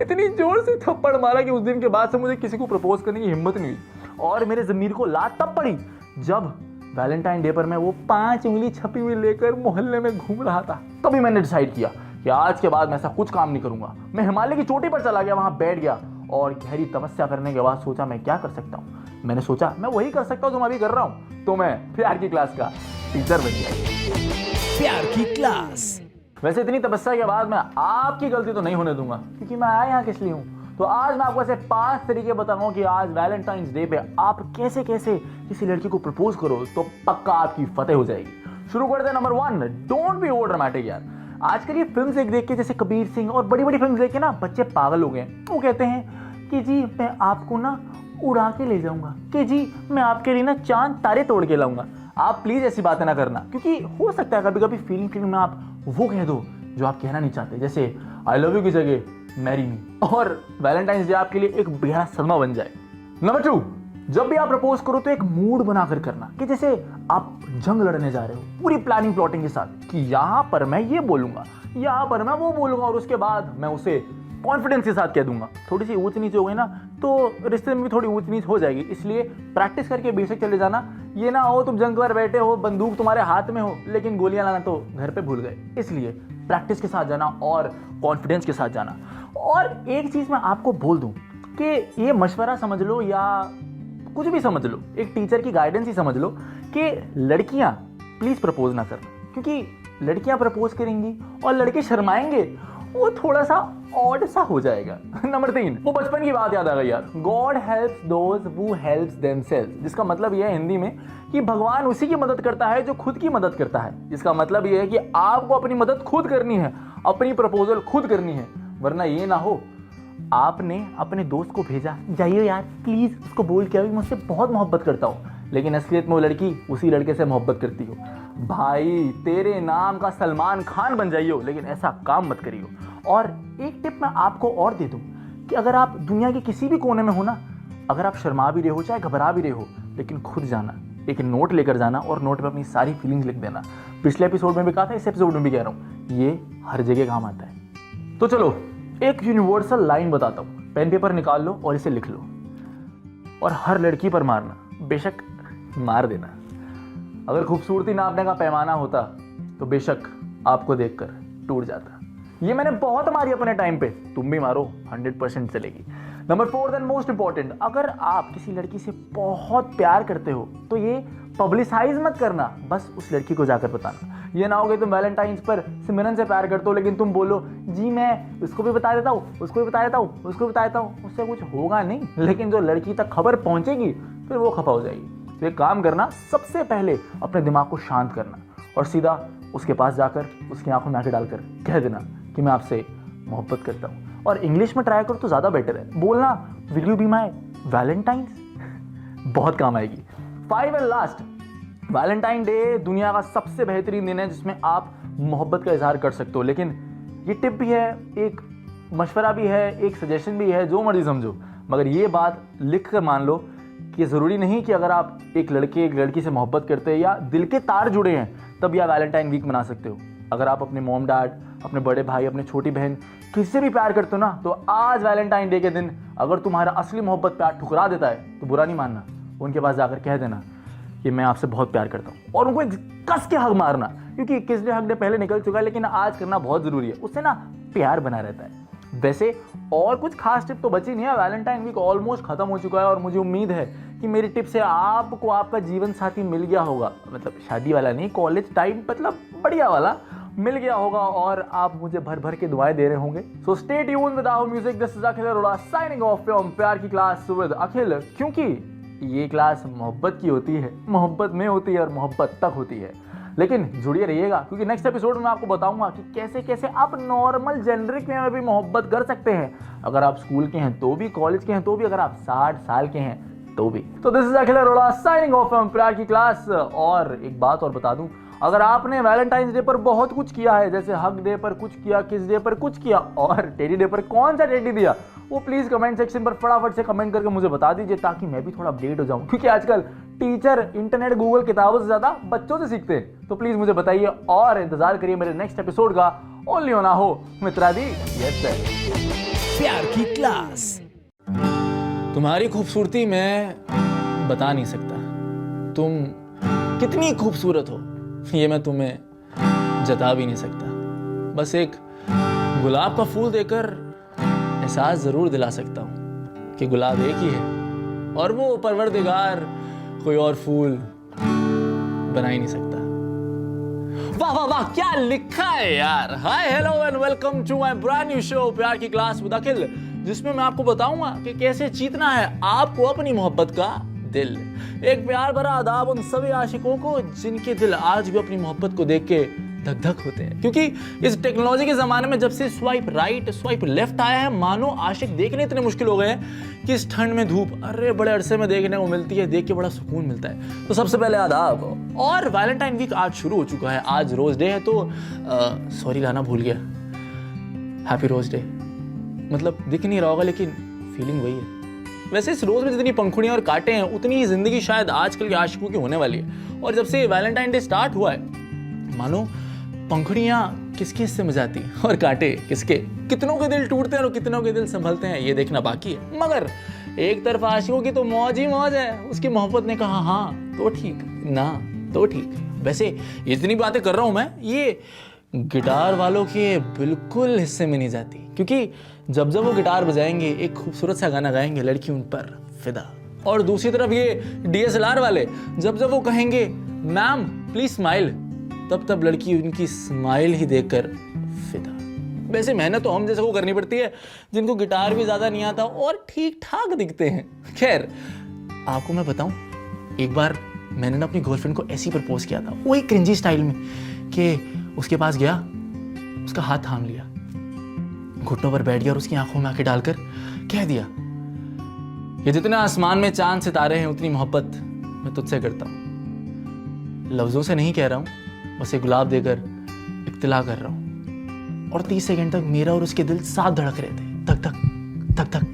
इतनी जोर से थप्पड़ मारा कि उस दिन के बाद से मुझे किसी को प्रपोज करने की हिम्मत नहीं हुई। और मेरे ज़मीर को लात तब पड़ी जब वैलेंटाइन डे पर मैं वो 5 उंगली छपी हुई लेकर मोहल्ले में घूम रहा था। तभी मैंने डिसाइड किया कि आज के बाद मैं ऐसा कुछ काम नहीं करूंगा। मैं हिमालय की चोटी पर चला गया, वहां बैठ गया और गहरी तपस्या करने के बाद सोचा मैं क्या कर सकता हूँ। मैंने सोचा मैं वही कर सकता हूँ जो मैं अभी कर रहा हूँ, तो मैं प्यार की क्लास का टीचर बन गया। प्यार की क्लास। वैसे इतनी तपस्या के बाद मैं आपकी गलती तो नहीं होने दूंगा, क्योंकि मैं आया यहाँ किस लिए हूँ। तो आज मैं आपको ऐसे 5 तरीके बताऊंगा कि आज वैलेंटाइंस डे पे आप कैसे कैसे किसी लड़की को प्रपोज करो तो पक्का आपकी फतेह हो जाएगी। शुरू करते हैं number 1, don't be over dramatic. यार आजकल ये फिल्म देख के, जैसे कबीर सिंह और बड़ी बड़ी फिल्म देख के ना बच्चे पागल हो गए। वो कहते हैं कि जी मैं आपको ना उड़ा के ले जाऊंगा, कि जी मैं आपके लिए ना चांद तारे तोड़ के लाऊंगा। आप प्लीज ऐसी बातें ना करना, क्योंकि हो सकता है कभी कभी फीलिंग में आप वो कह दो जो आप कहना नहीं चाहते, जैसे आई लव यू की जगह मैरी मी, और वैलेंटाइंस डे आपके लिए एक बेहद सदमा बन जाए। नंबर 2, जब भी आप प्रपोज करो तो एक मूड बनाकर करना, कि जैसे आप जंग लड़ने जा रहे हो, पूरी प्लानिंग प्लॉटिंग के साथ, कि यहाँ पर मैं ये बोलूंगा, यहाँ पर मैं वो बोलूंगा, और उसके बाद मैं उसे कॉन्फिडेंस के साथ कह दूंगा। थोड़ी सी ऊंच नीच हो गई ना तो रिश्ते में भी थोड़ी ऊंच नीच हो जाएगी, इसलिए प्रैक्टिस करके बेशक चले जाना। ये ना हो तुम जंग पर बैठे हो, बंदूक तुम्हारे हाथ में हो, लेकिन गोलियां लाना तो घर पे भूल गए। इसलिए प्रैक्टिस के साथ जाना और कॉन्फिडेंस के साथ जाना। और एक चीज मैं आपको बोल दूं कि ये मशवरा समझ लो या कुछ भी समझ लो, एक टीचर की गाइडेंस ही समझ लो, कि लड़कियां प्लीज प्रपोज ना करना, क्योंकि लड़कियां प्रपोज करेंगी और लड़के शर्माएंगे वो थोड़ा सा ऑड सा हो जाएगा। नंबर 3, वो बचपन की बात याद आ गई यार। God helps those who helps themselves, जिसका मतलब ये है हिंदी में कि भगवान उसी की मदद करता है जो खुद की मदद करता है। जिसका मतलब ये है कि आपको अपनी मदद खुद करनी है, अपनी प्रपोजल खुद करनी है, वरना ये ना हो आपने अपने दोस्त को भेजा, जाइए यार प्लीज उसको बोल के अभी मुझसे बहुत मोहब्बत करता हूँ, लेकिन असलियत में वो लड़की उसी लड़के से मोहब्बत करती हो। भाई तेरे नाम का सलमान खान बन जाइयो, लेकिन ऐसा काम मत करियो। और एक टिप मैं आपको और दे दूं कि अगर आप दुनिया के किसी भी कोने में हो ना, अगर आप शर्मा भी रहे हो चाहे घबरा भी रहे हो, लेकिन खुद जाना, एक नोट लेकर जाना और नोट में अपनी सारी फीलिंग्स लिख देना। पिछले एपिसोड में भी कहा था, इस एपिसोड में भी कह रहा हूँ, ये हर जगह काम आता है। तो चलो एक यूनिवर्सल लाइन बताता हूँ, पेन पेपर निकाल लो और इसे लिख लो, और हर लड़की पर मारना, बेशक मार देना। अगर खूबसूरती नापने का पैमाना होता तो बेशक आपको देखकर टूट जाता। ये मैंने बहुत मारी अपने टाइम पे, तुम भी मारो, 100% चलेगी। नंबर 4 एंड मोस्ट इंपॉर्टेंट, अगर आप किसी लड़की से बहुत प्यार करते हो तो ये पब्लिसाइज मत करना, बस उस लड़की को जाकर बताना। ये ना हो कि तुम वैलेंटाइंस पर सिमरन से प्यार करते हो, लेकिन तुम बोलो जी मैं उसको भी बता देता हूँ, उसको भी बता देता हूँ, उसको भी बता देता हूँ, उससे कुछ होगा नहीं, लेकिन जो लड़की तक खबर पहुंचेगी फिर वो खफा हो जाएगी। तो एक काम करना, सबसे पहले अपने दिमाग को शांत करना और सीधा उसके पास जाकर उसकी आंखों में आंखें डालकर कह देना कि मैं आपसे मोहब्बत करता हूँ। और इंग्लिश में ट्राई करो तो ज़्यादा बेटर है, बोलना will you be my Valentine's, बहुत काम आएगी। 5 एंड लास्ट, वैलेंटाइन डे दुनिया का सबसे बेहतरीन दिन है जिसमें आप मोहब्बत का इजहार कर सकते हो, लेकिन ये टिप भी है, एक मशवरा भी है, एक सजेशन भी है, जो मर्जी समझो, मगर ये बात लिख कर मान लो कि ज़रूरी नहीं कि अगर आप एक लड़की से मोहब्बत करते हैं या दिल के तार जुड़े हैं तब आप वैलेंटाइन वीक मना सकते हो। अगर आप अपने मॉम डैड, अपने बड़े भाई, अपने छोटी बहन किसी से भी प्यार करते हो ना, तो आज वैलेंटाइन डे के दिन अगर तुम्हारा असली मोहब्बत प्यार ठुकरा देता है तो बुरा नहीं मानना, उनके पास जाकर कह देना कि मैं आपसे बहुत प्यार करता हूँ, और उनको एक कस के हक मारना, क्योंकि 21 हक डे पहले निकल चुका है, लेकिन आज करना बहुत ज़रूरी है, उससे ना प्यार बना रहता है। वैसे और कुछ खास टिप तो बची नहीं है, वैलेंटाइन वीक ऑलमोस्ट खत्म हो चुका है और मुझे उम्मीद है कि मेरी टिप से आपको आपका जीवन साथी मिल गया होगा, मतलब शादी वाला नहीं, कॉलेज टाइम, मतलब बढ़िया वाला मिल गया होगा, और आप मुझे भर भर के दुआएं दे रहे होंगे। So stay tuned with our music, this is Akhil Arora signing off from प्यार की क्लास विद अखिल, क्योंकि ये क्लास मोहब्बत की होती है, मोहब्बत में होती है और मोहब्बत तक होती है। लेकिन जुड़िए रहिएगा, क्योंकि नेक्स्ट एपिसोड में आपको बताऊंगा कि कैसे कैसे आप नॉर्मल जेनरिक में भी मोहब्बत कर सकते हैं, अगर आप स्कूल के हैं तो भी, कॉलेज के हैं तो भी, अगर आप 60 साल के हैं तो भी। तो this is Akhil Arora signing off from प्यार की क्लास। और एक बात और बता दूं, अगर आपने वैलेंटाइंस डे पर बहुत कुछ किया है, जैसे हग डे पर कुछ किया, किस डे पर कुछ किया, और टेडी डे पर कौन सा टेडी दिया, वो प्लीज कमेंट सेक्शन पर फटाफट से कमेंट करके मुझे बता दीजिए, ताकि मैं भी थोड़ा अपडेट हो जाऊं, क्योंकि आजकल टीचर इंटरनेट, गूगल, किताबों से ज्यादा बच्चों से सीखते हैं। तो प्लीज मुझे बताइए और इंतजार करिए मेरे नेक्स्ट एपिसोड का। ओनली ऑन आहो मित्रादी, यस सर। प्यार की क्लास। तुम्हारी खूबसूरती मैं बता नहीं सकता, तुम कितनी खूबसूरत हो ये मैं तुम्हें जता भी नहीं सकता, बस एक गुलाब का फूल देकर एहसास जरूर दिला सकता हूँ कि गुलाब एक ही है और वो परवरदिगार कोई और फूल बना ही नहीं सकता। वाह वाह वाह, क्या लिखा है यार। Hi hello and welcome to my brand new show प्यार की क्लास विद अखिल, जिसमें मैं आपको बताऊंगा कि कैसे जीतना है आपको अपनी मोहब्बत का दिल। एक प्यार भरा आदाब उन सभी आशिकों को जिनके दिल आज भी अपनी मोहब्बत को देख के धक धक होते हैं, क्योंकि इस टेक्नोलॉजी के जमाने में जब से स्वाइप राइट स्वाइप लेफ्ट आया है, मानो आशिक देखने इतने मुश्किल हो गए हैं कि इस ठंड में धूप अरे बड़े अरसे में देखने को मिलती है, देख के बड़ा सुकून मिलता है। तो सबसे पहले आदाब। और वैलेंटाइन वीक आज शुरू हो चुका है, आज रोज डे है, तो सॉरी गाना भूल गया, हैप्पी रोज डे, मतलब दिख नहीं रहा होगा लेकिन फीलिंग वही है। वैसे इस रोज में जितनी पंखुड़ियां और कांटे हैं उतनी ही जिंदगी शायद आजकल के आशिकों की होने वाली है। और जब से वैलेंटाइन डे स्टार्ट हुआ है, मानो पंखुड़ियां किसके हिस्से में जाती हैं और कांटे किसके, कितनों के दिल टूटते हैं और कितनों के दिल संभलते हैं ये देखना बाकी है। मगर एक तरफ आशिकों की तो मौज ही मौज है, उसकी मोहब्बत ने कहा हाँ तो ठीक, ना तो ठीक। वैसे इतनी बातें कर रहा हूं मैं, ये गिटार वालों के बिल्कुल हिस्से में नहीं जाती, क्योंकि जब जब वो गिटार बजाएंगे एक खूबसूरत सा गाना गाएंगे, लड़की उन पर फिदा। और दूसरी तरफ ये DSLR वाले जब जब वो कहेंगे मैम प्लीज स्माइल, तब तब लड़की उनकी स्माइल ही देखकर फिदा। वैसे मेहनत तो हम जैसे को करनी पड़ती है जिनको गिटार भी ज़्यादा नहीं आता और ठीक ठाक दिखते हैं। खैर, आपको मैं बताऊं, एक बार मैंने ना अपनी गर्लफ्रेंड को ऐसे ही प्रपोज किया था, वही क्रिंजी स्टाइल में, कि उसके पास गया, उसका हाथ थाम लिया, घुटनों पर बैठ गया और उसकी आंखों में आंखें डालकर कह दिया, ये जितने आसमान में चांद सितारे हैं उतनी मोहब्बत मैं तुझसे करता हूं। लफ्जों से नहीं कह रहा हूं, बस एक गुलाब देकर इत्तला कर रहा हूं। और 30 सेकंड तक मेरा और उसके दिल साथ धड़क रहे थे, धक धक धक धक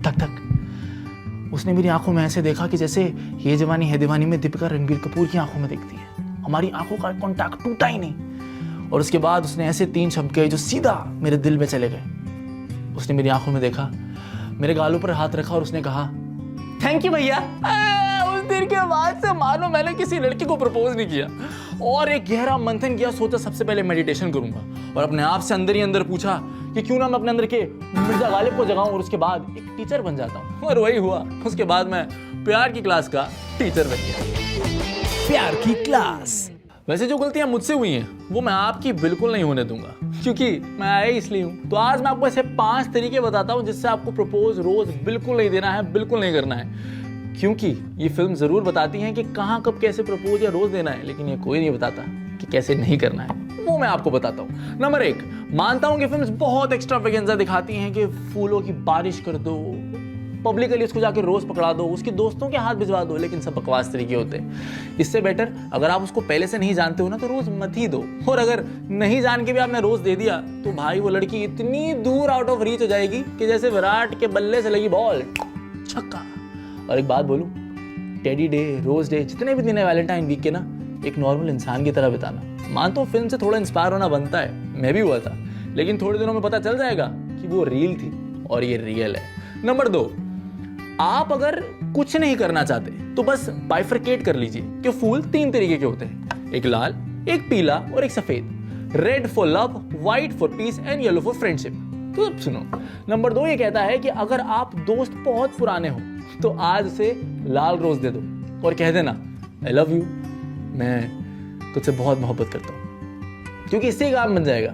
धक धक। उसने मेरी आंखों में ऐसे देखा कि जैसे ये जवानी है दीवानी में दीपिका रणबीर कपूर की आंखों में दिखती है। हमारी आंखों का कांटेक्ट टूटा ही नहीं। और उसके बाद उसने ऐसे 3 शब्द कहे जो सीधा मेरे दिल में चले गए। उसने मेरी आंखों में देखा, मेरे गालों पर हाथ रखा और उसने कहा, थैंक यू भैया। उस दिन के बाद से मानो मैंने किसी लड़की को प्रपोज नहीं किया। और एक गहरा मंथन किया, सोचा सबसे पहले मेडिटेशन करूंगा और अपने आप से अंदर ही अंदर पूछा कि क्यों ना मैं अपने अंदर के मिर्जा गालिब को जगाऊं और उसके बाद एक टीचर बन जाता हूं। और वही हुआ। उसके बाद मैं प्यार की क्लास का टीचर बन गया। प्यार की क्लास। वैसे जो गलतियां मुझसे हुई हैं वो मैं आपकी बिल्कुल नहीं होने दूंगा, क्योंकि मैं आया ही इसलिए हूं। तो आज मैं आपको ऐसे 5 तरीके बताता हूं जिससे आपको प्रपोज रोज बिल्कुल नहीं देना है, बिल्कुल नहीं करना है। क्योंकि ये फिल्म जरूर बताती है कि कहां कब कैसे प्रपोज या रोज देना है, लेकिन ये कोई नहीं बताता कि कैसे नहीं करना है। वो मैं आपको बताता हूं। नंबर 1, मानता हूं कि फिल्म्स बहुत एक्स्ट्रावेगेंजा दिखाती हैं कि फूलों की बारिश कर दो, पब्लिकली उसको जाके रोज पकड़ा दो, उसके दोस्तों के हाथ भिजवा दो, लेकिन सब बकवास तरीके होते हैं। इससे बेटर अगर आप उसको पहले से नहीं जानते हो ना तो रोज मत ही दो। और अगर नहीं जान के भी आपने रोज दे दिया तो भाई वो लड़की इतनी दूर आउट ऑफ रीच हो जाएगी कि जैसे विराट के बल्ले से लगी बॉल, छक्का। और एक बात बोलूं, टेडी डे, रोज डे, जितने भी दिन है वैलेंटाइन वीक के ना, एक नॉर्मल इंसान की तरह बिताना। मानता हूं फिल्म से थोड़ा इंस्पायर होना बनता है, मैं भी हुआ था, लेकिन थोड़े दिनों में पता चल जाएगा कि वो रील थी और ये रियल है। नंबर 2, आप अगर कुछ नहीं करना चाहते तो बस बाइफरकेट कर लीजिए कि फूल 3 तरीके के होते हैं, एक लाल, एक पीला और एक सफेद। Red for love, white for piece and yellow for friendship. तो अब सुनो, नंबर 2 ये कहता है कि अगर आप दोस्त बहुत पुराने हो तो आज उसे लाल रोज दे दो और कह देना, आई लव यू, मैं तुझसे बहुत मोहब्बत करता हूं, क्योंकि इससे ही काम बन जाएगा,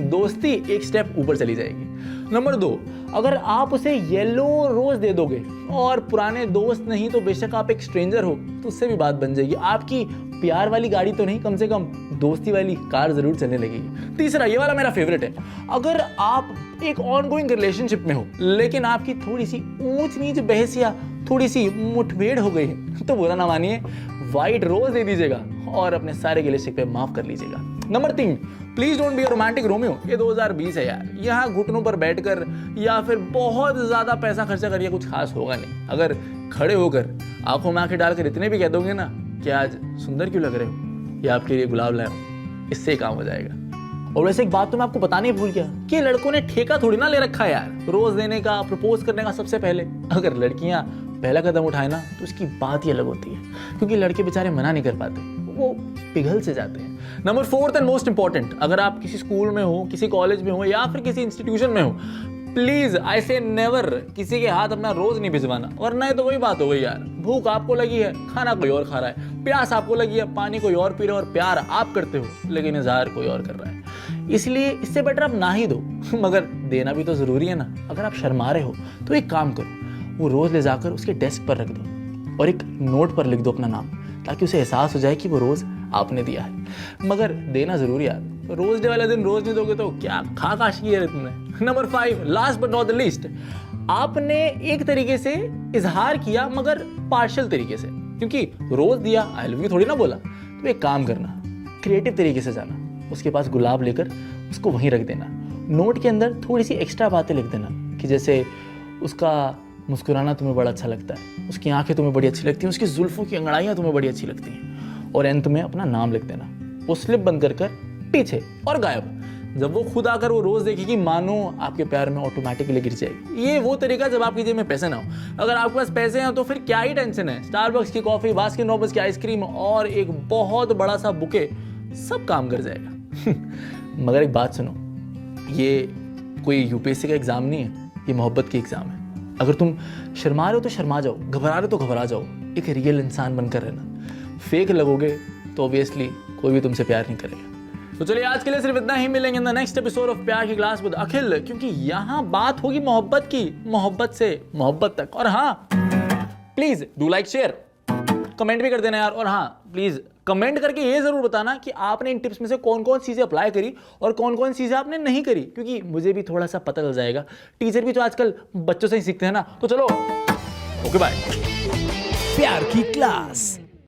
दोस्ती एक स्टेप ऊपर चली जाएगी। नंबर 2, अगर आप उसे येलो रोज दे दोगे और पुराने दोस्त नहीं तो बेशक आप एक स्ट्रेंजर हो तो उससे भी बात बन जाएगी। आपकी प्यार वाली गाड़ी तो नहीं, कम से कम दोस्ती वाली कार जरूर चलने लगेगी। तीसरा, ये वाला मेरा फेवरेट है, अगर आप एक ऑनगोइंग रिलेशनशिप में हो लेकिन आपकी थोड़ी सी ऊंच नीच बहस या थोड़ी सी मुठभेड़ हो गई है तो बुरा ना मानिए, व्हाइट रोज दे दीजिएगा और अपने सारे गिले शिकवे माफ कर लीजिएगा। Number 3, please don't be a romantic Romeo. ये 2020 है यार, यहाँ घुटनों पर बैठकर या फिर बहुत ज्यादा पैसा खर्चा करिए कुछ खास होगा नहीं। अगर खड़े होकर आंखों में आंखें डालकर इतने भी कह दोगे ना कि आज सुंदर क्यों लग रहे हो या आपके लिए गुलाब लाया हूं, इससे ही काम हो जाएगा। और वैसे एक बात तो मैं आपको बताने ही भूल गया कि लड़कों ने ठेका थोड़ी ना ले रखा है यार रोज देने का, प्रपोज करने का। सबसे पहले अगर लड़कियां पहला कदम उठाए ना तो उसकी बात ही अलग होती है, क्योंकि लड़के बेचारे मना नहीं कर पाते, वो पिघल से जाते हैं। नंबर 4 एंड मोस्ट इंपॉर्टेंट, अगर आप किसी स्कूल में हो, किसी कॉलेज में हो या फिर किसी इंस्टीट्यूशन में हो, प्लीज आई से नेवर किसी के हाथ अपना रोज नहीं भिजवाना। वरना तो वही बात हो गई यार, भूख आपको लगी है, खाना कोई और खा रहा है, प्यास आपको लगी है, पानी कोई और पी रहा है, और प्यार आप करते हो लेकिन इजहार कोई और कर रहा है। इसलिए इससे बेटर आप ना ही दो, मगर देना भी तो जरूरी है ना। अगर आप शर्मा रहे हो तो एक काम करो, वो रोज ले जाकर उसके डेस्क पर रख दो और एक नोट पर लिख दो अपना नाम, ताकि उसे एहसास हो जाए कि वो रोज आपने दिया है। मगर देना जरूरी यार, रोज डे वाले दिन रोज नहीं दोगे तो क्या खा काश की है तुमने। Number 5, last but not the least, आपने एक तरीके से इजहार किया मगर पार्शियल तरीके से, क्योंकि रोज दिया आई लव यू थोड़ी ना बोला। तो एक काम करना, क्रिएटिव तरीके से जाना, उसके पास गुलाब लेकर उसको वहीं रख देना, नोट के अंदर थोड़ी सी एक्स्ट्रा बातें लिख देना कि जैसे उसका मुस्कुराना तुम्हें बड़ा अच्छा लगता है, उसकी आंखें तुम्हें बड़ी अच्छी लगती हैं, उसकी जुल्फों की अंगड़ाइयाँ तुम्हें बड़ी अच्छी लगती हैं, और अंत में अपना नाम लिख देना। वो स्लिप बंद कर पीछे और गायब। जब वो खुद आकर वो रोज देखेगी, मानो आपके प्यार में ऑटोमेटिकली गिर जाएगी। ये वो तरीका जब आपकी जेब में पैसे ना हो। अगर आपके पास पैसे हैं तो फिर क्या ही टेंशन है, स्टारबक्स की कॉफी, बास्किन रॉबिन्स की आइसक्रीम और एक बहुत बड़ा सा बुके, सब काम कर जाएगा। मगर एक बात सुनो, ये कोई यूपीएससी का एग्जाम नहीं है, ये मोहब्बत की एग्जाम है। अगर तुम शर्मा रहे हो तो शर्मा जाओ, घबरा रहे हो तो घबरा जाओ, एक रियल इंसान बनकर रहना। फेक लगोगे तो ऑब्वियसली कोई भी तुमसे प्यार नहीं करेगा। तो चलिए आज के लिए सिर्फ इतना ही, मिलेंगे in the next episode of प्यार की क्लास विद अखिल, क्योंकि यहाँ बात होगी मोहब्बत की, मोहब्बत से मोहब्बत तक। और हाँ, please do like share, comment भी कर देना यार। और हाँ प्लीज कमेंट करके ये जरूर बताना कि आपने इन टिप्स में से कौन कौन चीजें अप्लाई करी और कौन कौन चीजें आपने नहीं करी, क्योंकि मुझे भी थोड़ा सा पता चल जाएगा। टीचर भी तो आजकल बच्चों से ही सीखते हैं ना। तो चलो, ओके बाय। प्यार की क्लास।